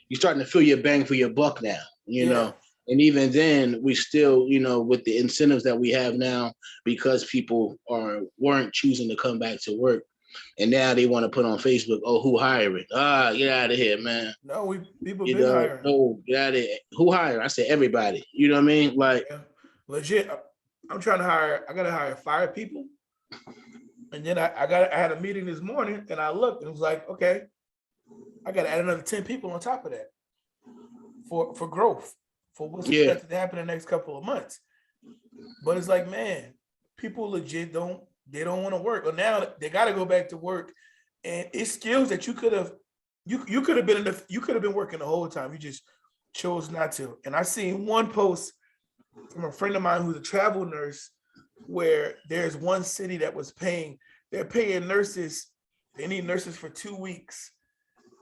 you're starting to feel your bang for your buck now, you know. And even then, we still, you know, with the incentives that we have now, because people weren't choosing to come back to work, and now they want to put on Facebook, oh, who hiring? Get out of here, man. No, people been hiring. No, get out of here. Who hiring? I said everybody. You know what I mean? Like, legit. I'm trying to hire. I got to hire 5 people, and then I had a meeting this morning, and I looked and it was like, okay, I got to add another 10 people on top of that for growth, for what's expected to happen in the next couple of months. But it's like, man, people legit don't want to work. But now they got to go back to work, and it's skills that you could have been working the whole time. You just chose not to. And I seen one post from a friend of mine who's a travel nurse, where there's one city that was they're paying nurses. They need nurses for 2 weeks.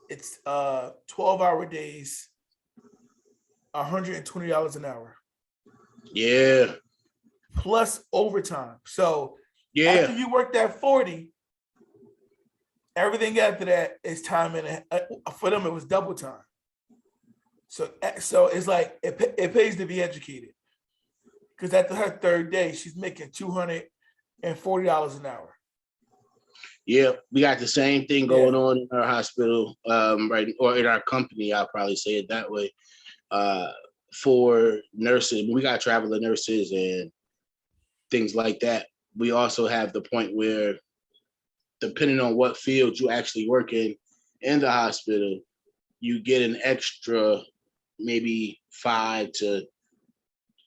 It's 12-hour days, $120 an hour. Yeah. plus overtime. So after Yeah. you work that 40, everything after that is time and for them it was double time. So it's like it pays to be educated because after her third day, she's making $240 an hour. Yeah. We got the same thing Yeah. going on in our hospital, right, or in our company, I'll probably say it that way. For nurses, we got traveling nurses and things like that. We also have the point where, depending on what field you actually work in the hospital, you get an extra maybe $5 to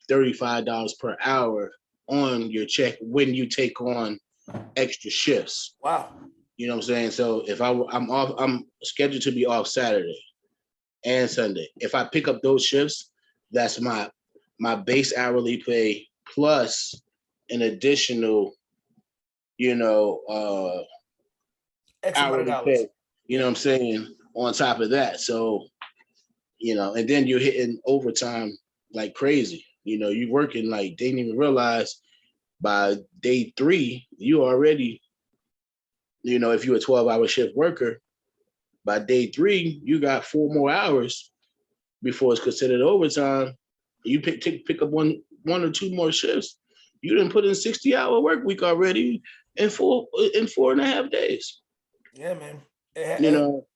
$35 per hour on your check when you take on extra shifts. Wow. You know what I'm saying? So if I'm off, I'm scheduled to be off Saturday and Sunday. If I pick up those shifts, that's my base hourly pay plus an additional, you know, X amount of hourly dollars. pay. You know what I'm saying? On top of that. So, and then you're hitting overtime like crazy. You working like they didn't even realize by day 3, you already, if you're a 12-hour shift worker, by day 3, you got 4 more hours before it's considered overtime. You pick up one or two more shifts. You didn't put in 60-hour work week already in 4.5 days. Yeah, man. You know,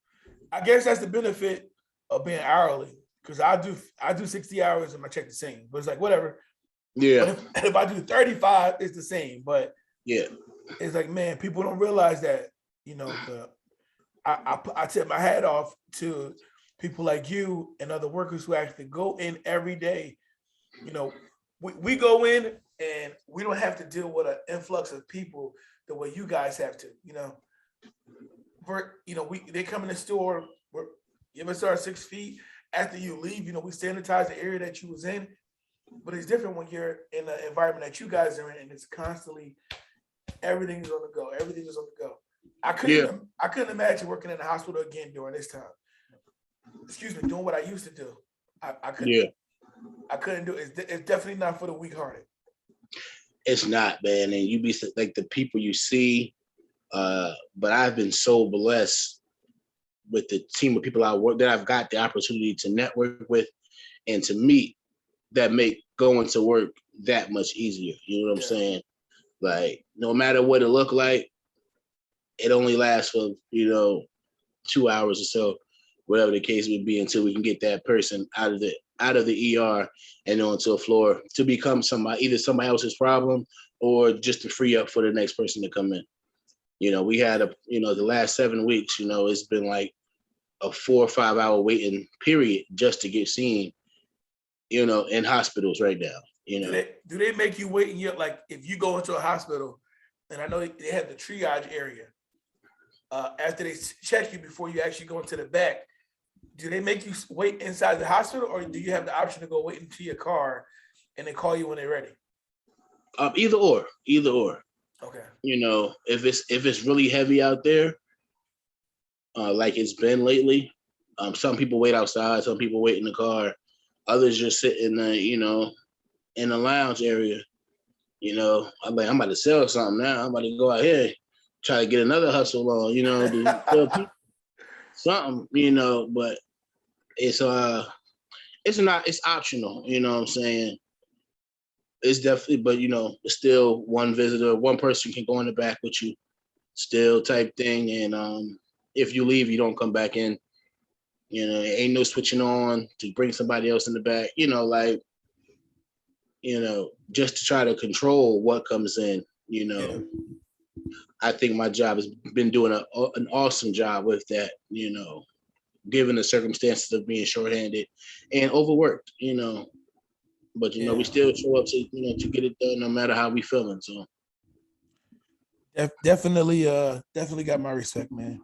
I guess that's the benefit of being hourly because I do 60 hours and my check the same, but it's like whatever. yeah, But if I do 35, it's the same. But yeah, it's like, man, people don't realize that, I tip my hat off to people like you and other workers who actually go in every day. We go in and we don't have to deal with an influx of people the way you guys have to. They come in the store, we're give us our 6 feet. After you leave, we sanitize the area that you was in. But it's different when you're in the environment that you guys are in, and it's constantly everything is on the go. Everything is on the go. I couldn't imagine working in the hospital again during this time. Excuse me, doing what I used to do. I couldn't. yeah. I couldn't do it. It's definitely not for the weak-hearted. It's not, man. And you be like the people you see. But I've been so blessed with the team of people that I've got the opportunity to network with and to meet that make going to work that much easier. You know what I'm saying? Like, no matter what it look like, it only lasts for, 2 hours or so, whatever the case would be, until we can get that person out of the ER and onto a floor to become either somebody else's problem or just to free up for the next person to come in. We had the last 7 weeks, it's been like a 4 or 5 hour waiting period just to get seen, in hospitals right now. Do they make you wait? Like if you go into a hospital, and I know they have the triage area. After they check you before you actually go into the back, do they make you wait inside the hospital, or do you have the option to go wait into your car and they call you when they're ready? Either or. Okay. If it's really heavy out there, like it's been lately, some people wait outside, some people wait in the car, others just sit in the in the lounge area. I'm like, I'm about to sell something now. I'm about to go out here, try to get another hustle on. To sell people something. But it's it's optional. You know what I'm saying? It's definitely, but still one visitor, one person can go in the back with you, still type thing. And if you leave, you don't come back in. Ain't no switching on to bring somebody else in the back. Just to try to control what comes in. I think my job has been doing an awesome job with that. Given the circumstances of being shorthanded and overworked. But we still show up to get it done, no matter how we feeling. So definitely got my respect, man.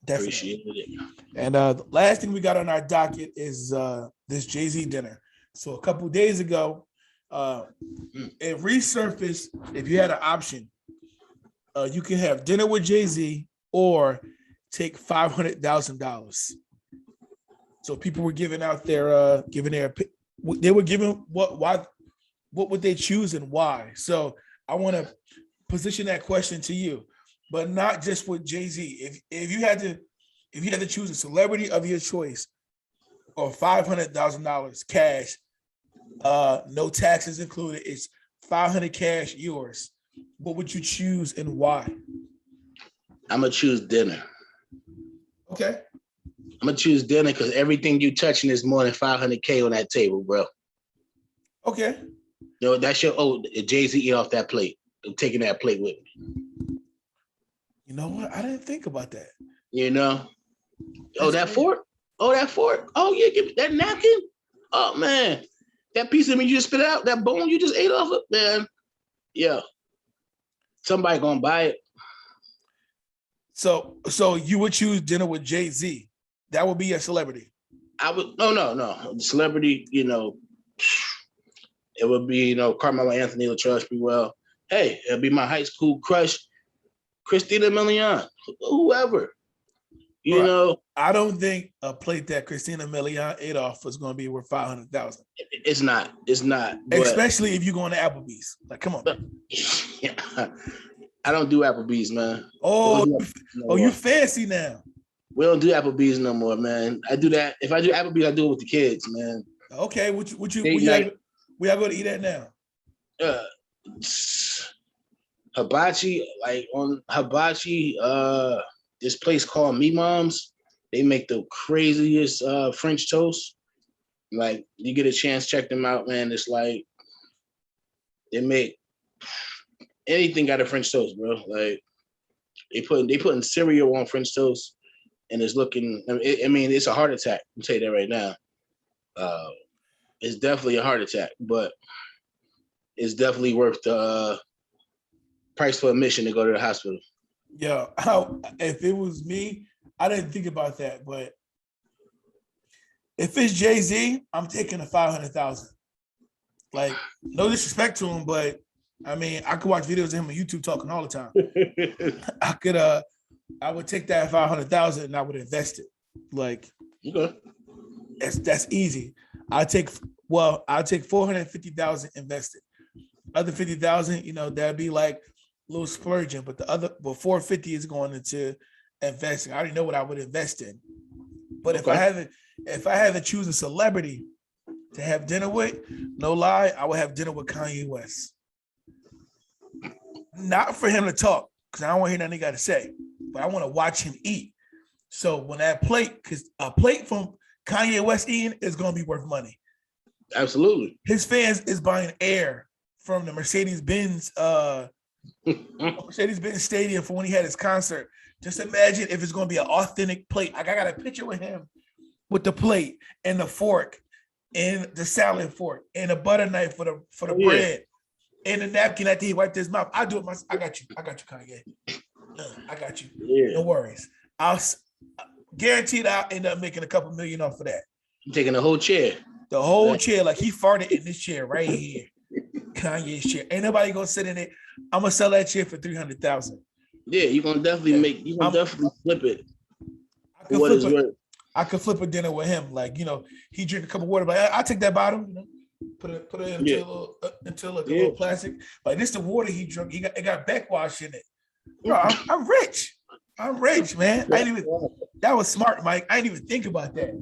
Definitely. Appreciate it. And the last thing we got on our docket is this Jay-Z dinner. So a couple of days ago, it resurfaced. If you had an option, you can have dinner with Jay-Z or take $500,000. So people were giving out they were giving what would they choose and why? So I want to position that question to you, but not just with Jay-Z. If you had to choose a celebrity of your choice or $500,000 cash, no taxes included, it's 500 cash yours. What would you choose and why? I'm gonna choose dinner. Okay. I'm gonna choose dinner because everything you touching is more than 500K on that table, bro. Okay. You know, that's your Jay-Z eat off that plate. I'm taking that plate with me. You know what? I didn't think about that. You know? That's That great. fork? Oh, that fork? Oh, yeah, give me that napkin. Oh, man. That piece of meat you just spit out, that bone you just ate off it, man. Yeah. Somebody gonna buy it. So you would choose dinner with Jay-Z. That would be your celebrity. I would, no. Celebrity, you know, it would be, you know, Carmelo Anthony will trust me well. Hey, it'll be my high school crush, Christina Milian, whoever. You know, I don't think a plate that Christina Milian ate off was going to be worth 500,000. it's not. Especially if you go to Applebee's. Like, come on. Yeah, I don't do Applebee's, man. You fancy now. We don't do Applebee's no more, man. I do that. If I do Applebee's, I do it with the kids, man. Okay, where y'all go to eat at now? Hibachi, like on Hibachi, this place called Me Mom's. They make the craziest French toast. Like, you get a chance, check them out, man. It's like they make anything out of French toast, bro. Like they putting cereal on French toast, and it's looking. I mean, it's a heart attack. I'll tell you that right now. It's definitely a heart attack, but it's definitely worth the price for admission to go to the hospital. Yeah, if it was me, I didn't think about that, but if it's Jay-Z, I'm taking the 500,000. Like, no disrespect to him, but I mean, I could watch videos of him on YouTube talking all the time. I would take that 500,000 and I would invest it. Like, okay, that's easy. I'll take 450,000 invested. Other 50,000, you know, that'd be like a little splurging, but 450 is going into investing. I already know what I would invest in. But if I had to choose a celebrity to have dinner with, no lie, I would have dinner with Kanye West. Not for him to talk, because I don't want to hear nothing he got to say, but I want to watch him eat. So when that plate, because a plate from Kanye West eating is going to be worth money. Absolutely. His fans is buying air from the Mercedes-Benz Stadium for when he had his concert. Just imagine if it's going to be an authentic plate. Like, I got a picture with him with the plate and the fork and the salad fork and a butter knife for the bread and the napkin after he wiped his mouth. I do it myself. I got you, Kanye. I got you. Yeah. No worries. I'll guaranteed I'll end up making a couple million off of that. I'm taking the whole chair. The whole chair, like he farted in this chair right here. Kanye's chair. Ain't nobody gonna sit in it. I'm gonna sell that chair for 300,000. Yeah, you're gonna definitely definitely flip it. I could flip a dinner with him. Like, you know, he drink a cup of water, but I'll take that bottle, you know, put it into a little plastic. Like, this the water he drunk. It got backwash in it. Bro, I'm rich. I'm rich, man. That was smart, Mike. I didn't even think about that.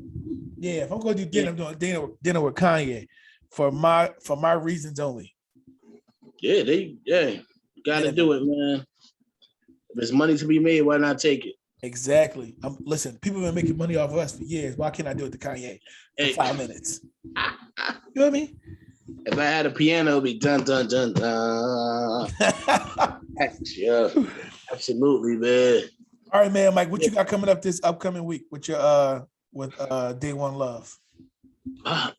Yeah, if I'm gonna do dinner, I'm doing dinner with Kanye for my reasons only. Yeah, gotta do it, man. If there's money to be made, why not take it? Exactly. Listen, people have been making money off of us for years. Why can't I do it to Kanye for 5 minutes? You know what I mean? If I had a piano, it'd be dun dun dun dun. Yeah, absolutely, man. All right, man, Mike. What you got coming up this upcoming week with your Day One Love? I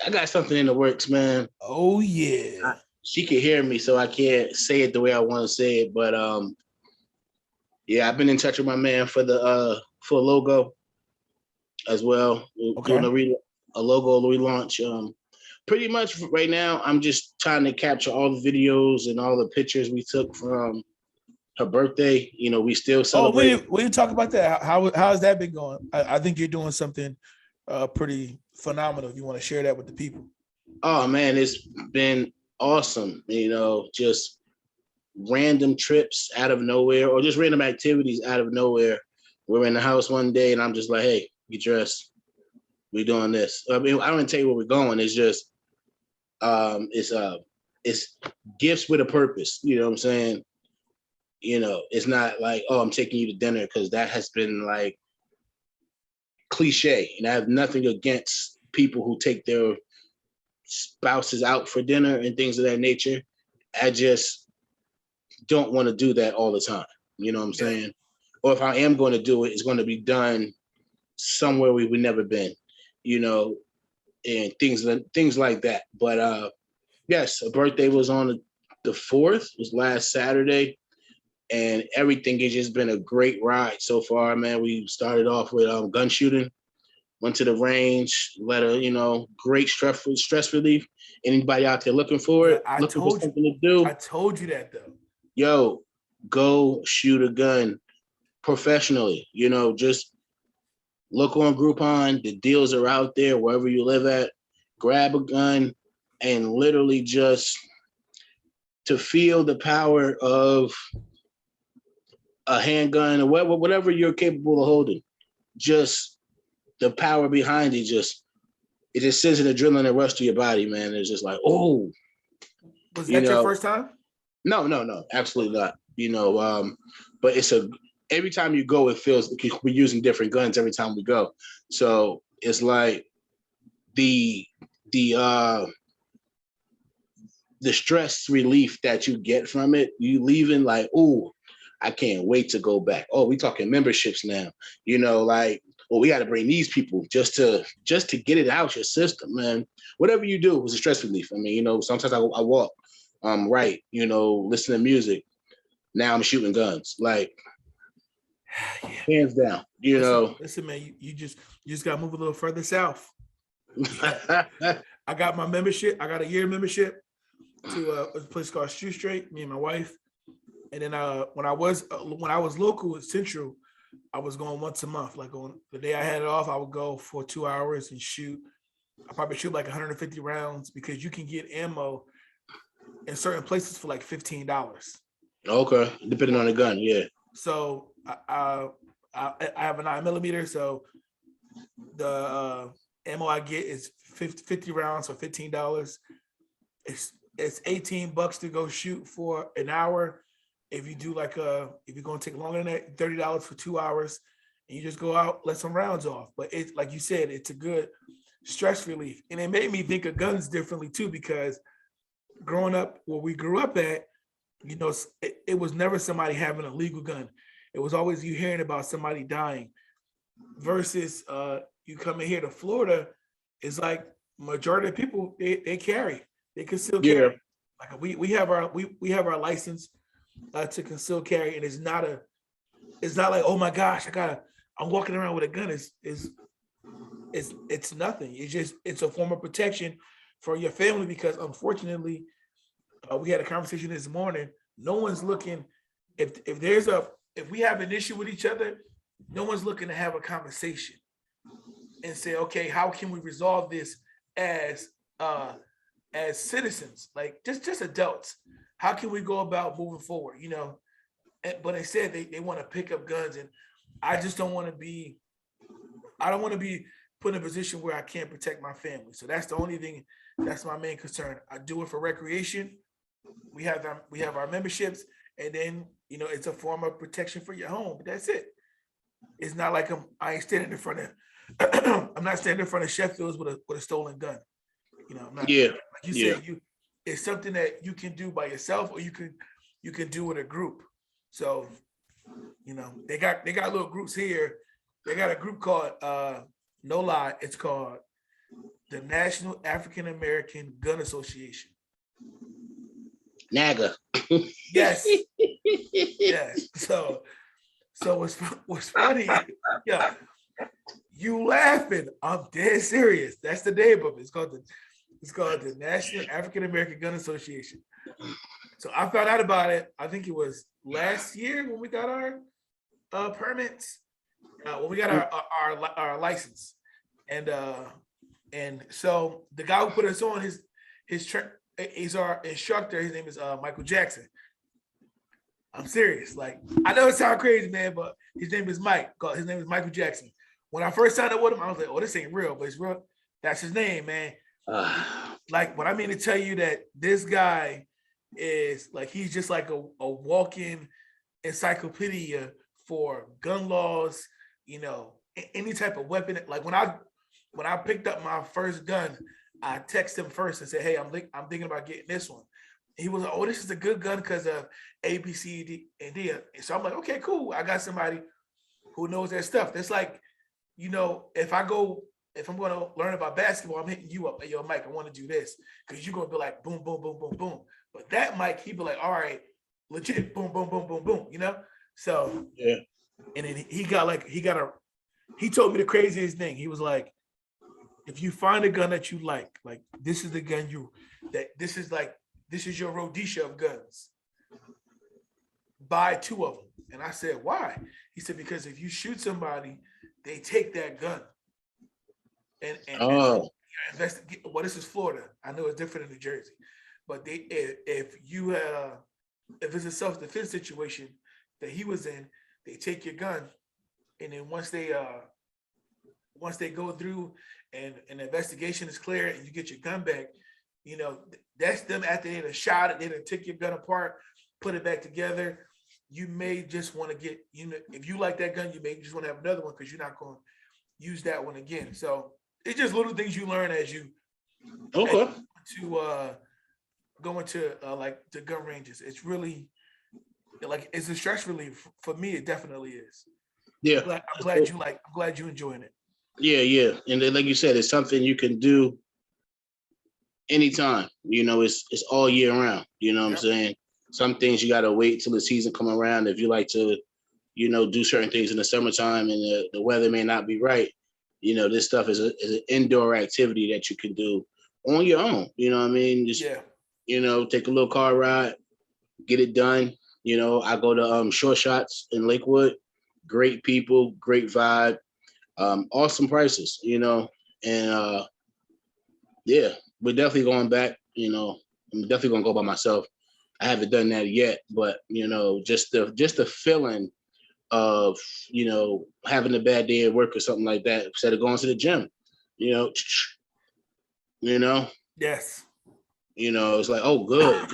got something in the works, man. Oh yeah. She can hear me, so I can't say it the way I want to say it. But yeah, I've been in touch with my man for the for a logo as well. Okay. Doing a logo relaunch. Pretty much right now, I'm just trying to capture all the videos and all the pictures we took from her birthday. You know, we still celebrate. Oh, we didn't talk about that. How has that been going? I think you're doing something pretty phenomenal. You want to share that with the people? Oh man, it's been awesome. Just random trips out of nowhere or just random activities out of nowhere. We're in the house one day and I'm just like, hey, get dressed. We doing this. I mean, I don't even tell you where we're going. It's just it's gifts with a purpose. You know what I'm saying? It's not like, oh, I'm taking you to dinner, because that has been like cliche. And I have nothing against people who take their spouses out for dinner and things of that nature. I just don't want to do that all the time. You know what I'm saying? Or if I am going to do it, it's going to be done somewhere we've never been, and things like that. But yes, a birthday was on the 4th, was last Saturday, and everything has just been a great ride so far, man. We started off with gun shooting, went to the range, great stress relief. Anybody out there looking for it, looking for something to do? I told you that though. Yo, go shoot a gun professionally. Just look on Groupon. The deals are out there wherever you live at. Grab a gun and literally just to feel the power of a handgun or whatever you're capable of holding. Just the power behind it just sends an adrenaline rush to your body, man. It's just like, oh. Was that your first time? No, absolutely not. But every time you go, it feels like we're using different guns every time we go. So it's like the stress relief that you get from it, you leaving like, oh, I can't wait to go back. Oh, we talking memberships now. We got to bring these people just to get it out your system, man. Whatever you do was a stress relief. I mean, sometimes I walk, write, listen to music. Now I'm shooting guns, like hands down. Listen, man, you just got to move a little further south. I got my membership. I got a year membership to a place called Shoe Straight. Me and my wife. And then when I was local at Central, I was going once a month. Like on the day I had it off, I would go for 2 hours and shoot. I probably shoot like 150 rounds, because you can get ammo in certain places for like $15. Okay, depending on the gun, yeah. So I have a 9mm, so the ammo I get is 50 rounds for $15. It's $18 to go shoot for an hour. If you do if you're gonna take longer than that, $30 for 2 hours, and you just go out, let some rounds off. But it's like you said, it's a good stress relief, and it made me think of guns differently too, because growing up where we grew up at, it was never somebody having a legal gun. It was always you hearing about somebody dying. Versus you coming here to Florida, it's like majority of people they carry, they can still carry. Yeah. Like we have our license to conceal carry, and it's not like, oh my gosh, I'm walking around with a gun. It's nothing. It's a form of protection for your family, because unfortunately, we had a conversation this morning. No one's looking, if we have an issue with each other, no one's looking to have a conversation and say, okay, how can we resolve this as citizens, like just adults? How can we go about moving forward? But instead they want to pick up guns, and I just don't want to be. I don't want to be put in a position where I can't protect my family. So that's the only thing. That's my main concern. I do it for recreation. We have our memberships, and then it's a form of protection for your home. But that's it. It's not like I ain't standing in front of. I'm not standing in front of Sheffield's with a stolen gun. I'm not. Yeah. Like you said, it's something that you can do by yourself, or you can do with a group. So, they got little groups here. They got a group called no lie, it's called the National African American Gun Association. NAGA. Yes. Yes. So what's funny? Yeah. You laughing? I'm dead serious. That's the name of it. It's called the National African American Gun Association. So I found out about it. I think it was last year when we got our permits, when we got our license, and And so the guy who put us on he's our instructor. His name is Michael Jackson. I'm serious. Like, I know it sounds crazy, man, but his name is Mike. His name is Michael Jackson. When I first signed up with him, I was like, oh, this ain't real, but it's real. That's his name, man. Like, what I mean to tell you that this guy is like, he's just like a walk-in encyclopedia for gun laws, any type of weapon. Like when I picked up my first gun, I texted him first and said, hey, I'm thinking about getting this one. He was like, oh, this is a good gun because of A, B, C, D, and D. And so I'm like, okay, cool. I got somebody who knows that stuff. That's like, if I'm going to learn about basketball, I'm hitting you up. Hey, yo, Mike, I want to do this. Because you're going to be like, boom, boom, boom, boom, boom. But that Mike, he'd be like, all right, legit, boom, boom, boom, boom, boom, So, yeah. And then he told me the craziest thing. He was like, if you find a gun that you like this is the gun this is your Rhodesia of guns. Buy 2 of them. And I said, why? He said, because if you shoot somebody, they take that gun. And investigate. Well, this is Florida. I know it's different in New Jersey. But if it's a self-defense situation that he was in, they take your gun. And then once they go through and an investigation is clear and you get your gun back, that's them after they done shot it, they done took your gun apart, put it back together. You may just want to get, if you like that gun, you may just want to have another one because you're not going to use that one again. So it's just little things you learn as you go into like the gun ranges. It's really like, it's a stress relief for me. It definitely is. Yeah, I'm glad you enjoying it. Yeah, and then, like you said, it's something you can do anytime. It's all year round. You know what I'm saying? Some things you gotta wait till the season come around. If you like to, do certain things in the summertime and the weather may not be right, this stuff is an indoor activity that you can do on your own. You know what I mean? Just take a little car ride, get it done. I go to Short Shots in Lakewood. Great people, great vibe, awesome prices, and yeah, we're definitely going back. I'm definitely gonna go by myself. I haven't done that yet, but just the feeling of having a bad day at work or something like that, instead of going to the gym, Yes. It's like, oh, good.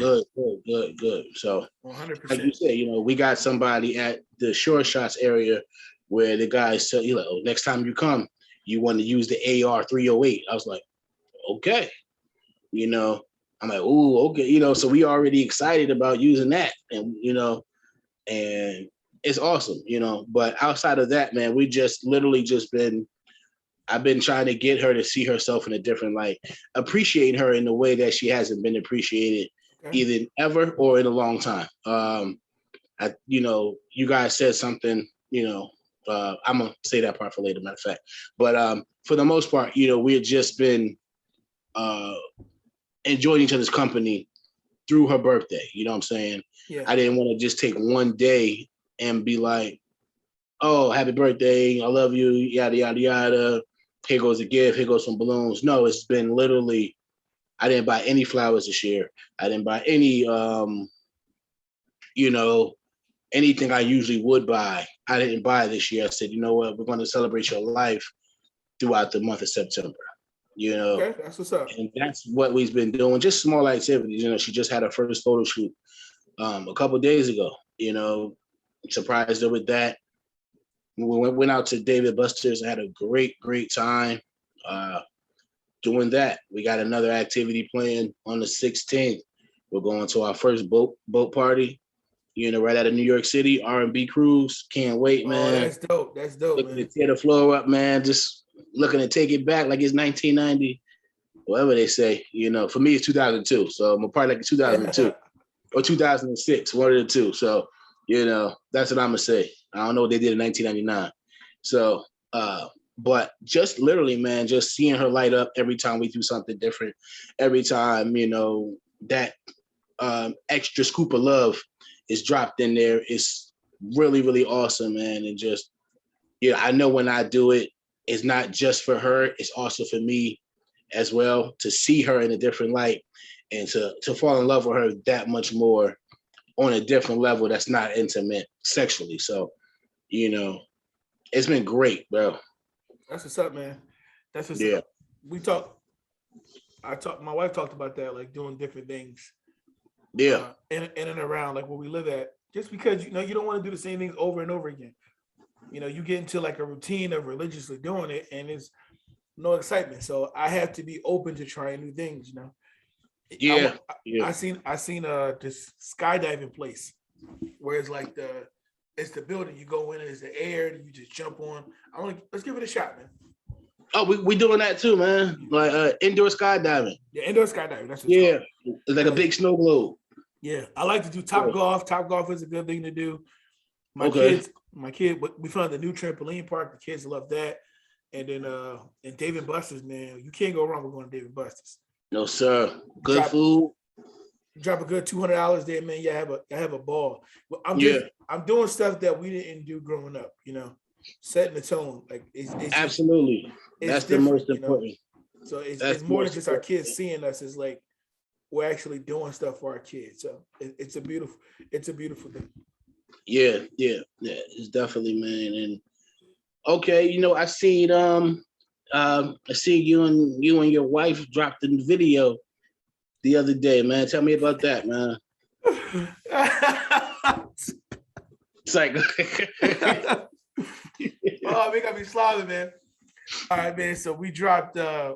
So 100%. like you said, we got somebody at the Short Shots area where the guy said, oh, next time you come, you want to use the AR 308. I was like, okay. I'm like, ooh, okay. So we already excited about using that. And, and it's awesome, But outside of that, man, we just literally I've been trying to get her to see herself in a different light, appreciate her in the way that she hasn't been appreciated either ever or in a long time. You guys said something, I'm going to say that part for later, matter of fact. But for the most part, we've just been enjoying each other's company through her birthday. You know what I'm saying? Yeah. I didn't want to just take one day and be like, oh, happy birthday, I love you, yada, yada, yada. Here goes a gift, here goes some balloons. No, it's been literally, I didn't buy any flowers this year. I didn't buy any, anything I usually would buy. I didn't buy this year. I said, you know what, we're going to celebrate your life throughout the month of September. Okay, that's what's up. And that's what we've been doing, just small activities. She just had her first photo shoot a couple of days ago, surprised her with that. We went out to David Buster's and had a great time doing that. We got another activity planned on the 16th. We're going to our first boat party, right out of New York City, R&B cruise. Can't wait, man. Oh, that's dope, looking man. to tear the floor up, man. Just looking to take it back like it's 1990, whatever they say. For me, it's 2002. So I'm probably like 2002 or 2006, one of the two. So, that's what I'm going to say. I don't know what they did in 1999. So, but just literally, man, just seeing her light up every time we do something different, every time, that extra scoop of love is dropped in there. It's really, really awesome, man. And just, I know when I do it, it's not just for her. It's also for me. as well, to see her in a different light and to fall in love with her that much more on a different level that's not intimate sexually. So, it's been great, bro. That's what's up, man. That's what's Yeah. up. My wife talked about that, like doing different things Yeah. in and around like where we live at. Just because you don't want to do the same things over and over again. You get into like a routine of religiously doing it, and it's no excitement. So I have to be open to trying new things. Yeah. I seen this skydiving place where it's like it's the building. You go in, it's the air, and you just jump on. Let's give it a shot, man. Oh, we doing that too, man. Like indoor skydiving. Yeah, indoor skydiving. That's what Yeah. it's called. It's like a big snow globe. Yeah, I like to do top golf. Top golf is a good thing to do. My kid, we found the new trampoline park. The kids love that. And then and Dave and Buster's, man, you can't go wrong with going to Dave and Buster's. No, sir. Good food. Drop a good $200 there, man. You have a ball. Well, I'm doing stuff that we didn't do growing up. Setting the tone. Like it's absolutely. That's the most important. So it's more than just our kids seeing us. It's like we're actually doing stuff for our kids. So it's a beautiful thing. Yeah. It's definitely, man. And okay, I seen you and your wife dropped in the video the other day, man. Tell me about that, man. It's like oh, we gotta be slobbing, man. All right, man. So we dropped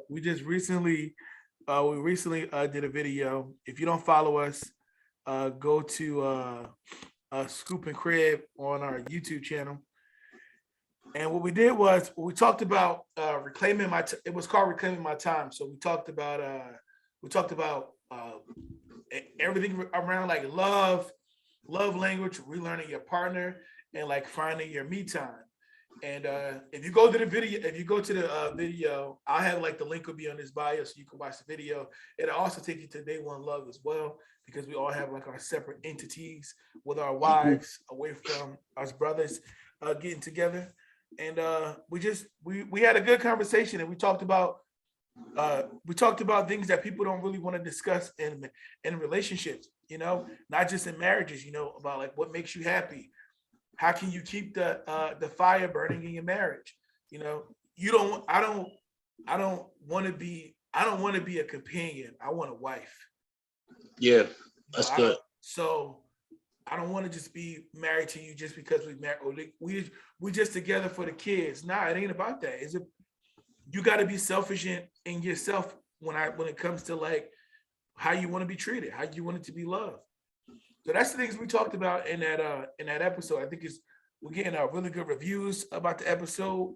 we recently did a video. If you don't follow us, go to Scoop and Crib on our YouTube channel. And what we did was we talked about reclaiming my. It was called Reclaiming My Time. So we talked about everything around like love language, relearning your partner, and like finding your me time. And if you go to the video, I'll have like the link will be on this bio so you can watch the video. It'll also take you to Day One Love as well, because we all have like our separate entities with our wives away from us brothers getting together. And we had a good conversation, and we talked about things that people don't really want to discuss in relationships, not just in marriages, about like what makes you happy. How can you keep the fire burning in your marriage? I don't want to be a companion. I want a wife. Yeah, that's good. So I don't want to just be married to you just because we married. We just together for the kids. Nah, it ain't about that. You got to be selfish in yourself when it comes to like how you want to be treated, how you want it to be loved. So that's the things we talked about in that episode. I think we're getting really good reviews about the episode.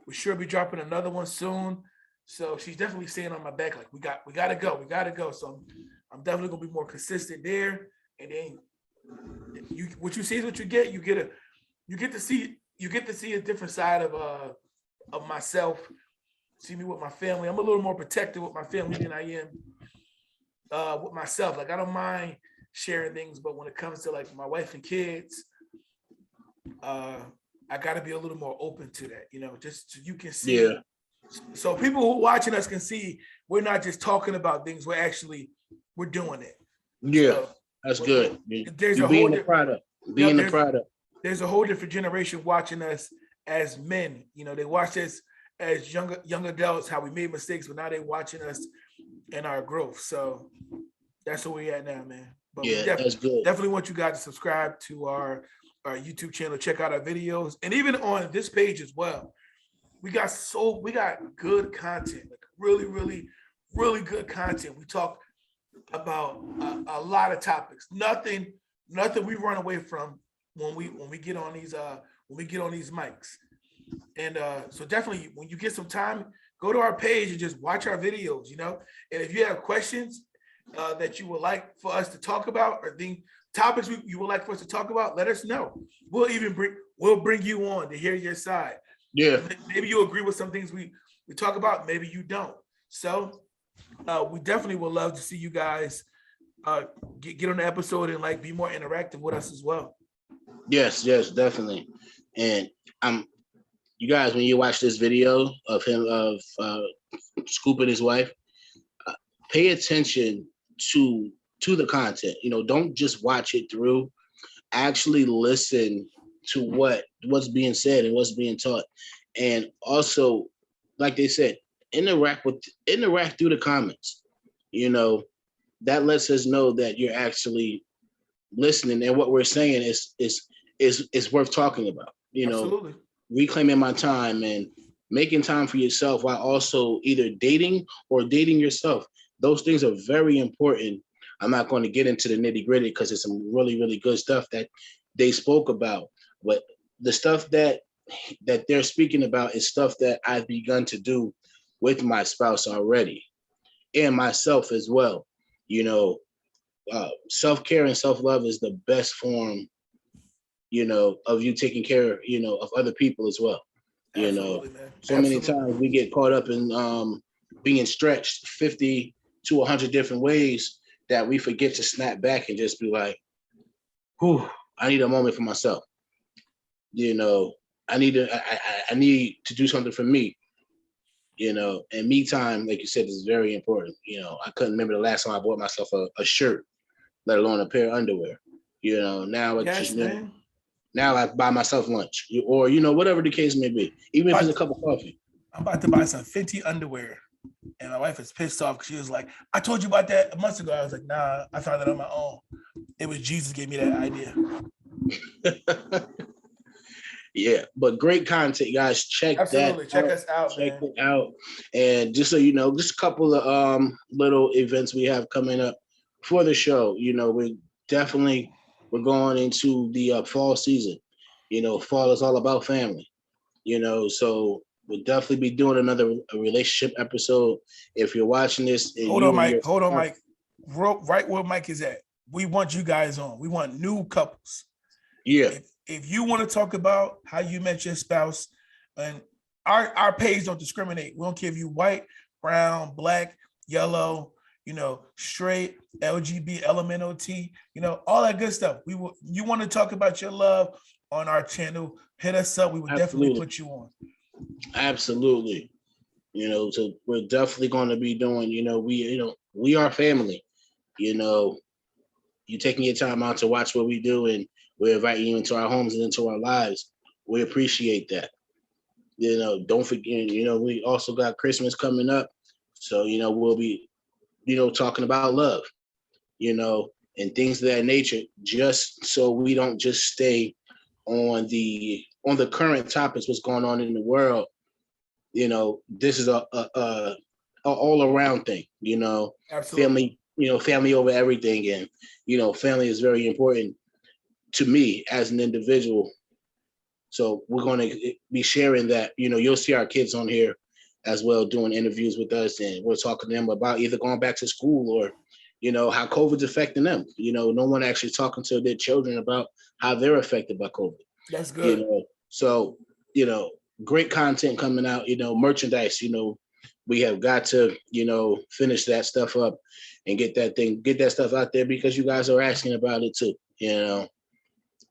We should be dropping another one soon. So she's definitely staying on my back. Like we gotta go. So I'm definitely gonna be more consistent there. And then what you see is what you get. You get to see a different side of myself. See me with my family. I'm a little more protective with my family than I am with myself. Like I don't mind sharing things, but when it comes to like my wife and kids, I got to be a little more open to that, just so you can see. Yeah. So people who are watching us can see we're not just talking about things. We're doing it. Yeah, so, that's good. There's a whole product. Being the product. There's a whole different generation watching us as men. They watch us as young adults, how we made mistakes, but now they're watching us and our growth. So that's where we're at now, man. But yeah, that's good. Definitely want you guys to subscribe to our YouTube channel, check out our videos, and even on this page as well. We got good content, like really, really, really good content. We talk about a lot of topics. Nothing we run away from when we get on these mics. And so definitely, when you get some time, go to our page and just watch our videos. And if you have questions that you would like for us to talk about, or topics you would like for us to talk about, let us know. We'll bring you on to hear your side. Yeah. Maybe you agree with some things we talk about, maybe you don't. So we definitely would love to see you guys get on the episode and like be more interactive with us as well. Yes, definitely. And you guys, when you watch this video of Scoop and his wife, pay attention to the content. Don't just watch it through. Actually listen to what's being said and what's being taught, and also, like they said, interact through the comments. That lets us know that you're actually listening, and what we're saying is worth talking about. Absolutely. Reclaiming my time and making time for yourself while also either dating or dating yourself. Those things are very important. I'm not going to get into the nitty gritty because it's some really, really good stuff that they spoke about. But the stuff that they're speaking about is stuff that I've begun to do with my spouse already and myself as well. Self-care and self-love is the best form, of you taking care, of other people as well. Absolutely, man. So many times we get caught up in being stretched 50 to 100 different ways that we forget to snap back and just be like, whew, I need a moment for myself. I need to do something for me. And me time, like you said, is very important. I couldn't remember the last time I bought myself a shirt, let alone a pair of underwear. Now it's just now I buy myself lunch or whatever the case may be, even if it's a cup of coffee. I'm about to buy some Fenty underwear, and my wife is pissed off because she was like, "I told you about that a month ago." I was like, "Nah, I found it on my own. It was Jesus gave me that idea." Yeah, but great content, guys. Check us out. Check it out. And just so you know, just a couple of little events we have coming up for the show. We're going into the fall season. Fall is all about family. So we'll definitely be doing another relationship episode. If you're watching this, hold on, Mike. Right where Mike is at. We want you guys on. We want new couples. Yeah. If you want to talk about how you met your spouse, and our page don't discriminate. We don't care if you white, brown, black, yellow, straight, LGB, LMNOT, all that good stuff. You want to talk about your love on our channel, hit us up. We would definitely put you on. Absolutely. So we're definitely going to be doing, we are family. You taking your time out to watch what we do, and we're inviting you into our homes and into our lives. We appreciate that. Don't forget, we also got Christmas coming up. So, we'll be, talking about love, and things of that nature, just so we don't just stay on the current topics, what's going on in the world. This is a all around thing, Absolutely. family over everything. And, family is very important to me as an individual. So we're going to be sharing that. You'll see our kids on here as well doing interviews with us, and we're talking to them about either going back to school or, how COVID's affecting them. No one actually talking to their children about how they're affected by COVID. That's good. So, great content coming out, merchandise, we have got to, finish that stuff up and get that stuff out there because you guys are asking about it too,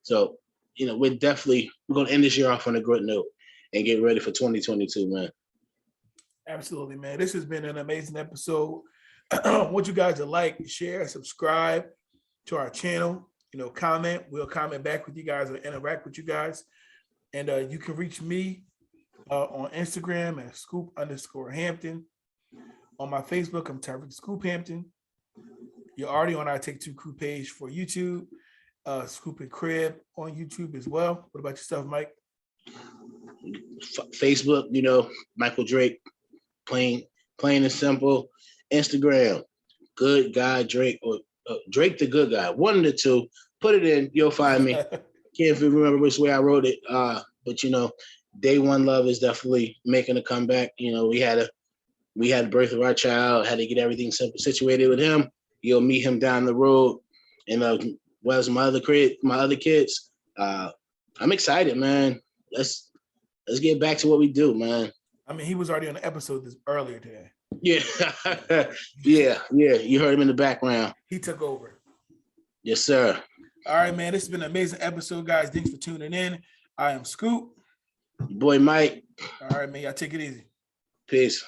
So, we're going to end this year off on a good note and get ready for 2022, man. Absolutely, man. This has been an amazing episode. I want you guys to like, share, subscribe to our channel. Comment. We'll comment back with you guys or interact with you guys. And you can reach me on Instagram at Scoop_Hampton. On my Facebook, I'm Tyrek Scoop Hampton. You're already on our Take Two Crew page for YouTube. Scoop and Crib on YouTube as well. What about yourself, Mike? Facebook, Michael Drake, plain and simple. Instagram, Good Guy Drake, or Drake the Good Guy. One of the two. Put it in, you'll find me. Can't remember which way I wrote it. But Day One Love is definitely making a comeback. We had the birth of our child, had to get everything situated with him. You'll meet him down the road. And where's my other kids? I'm excited, man. Let's get back to what we do, man. I mean, he was already on the episode earlier today. Yeah. yeah. You heard him in the background. He took over. Yes, sir. All right, man. This has been an amazing episode, guys. Thanks for tuning in. I am Scoop. Boy, Mike. All right, man. Y'all take it easy. Peace.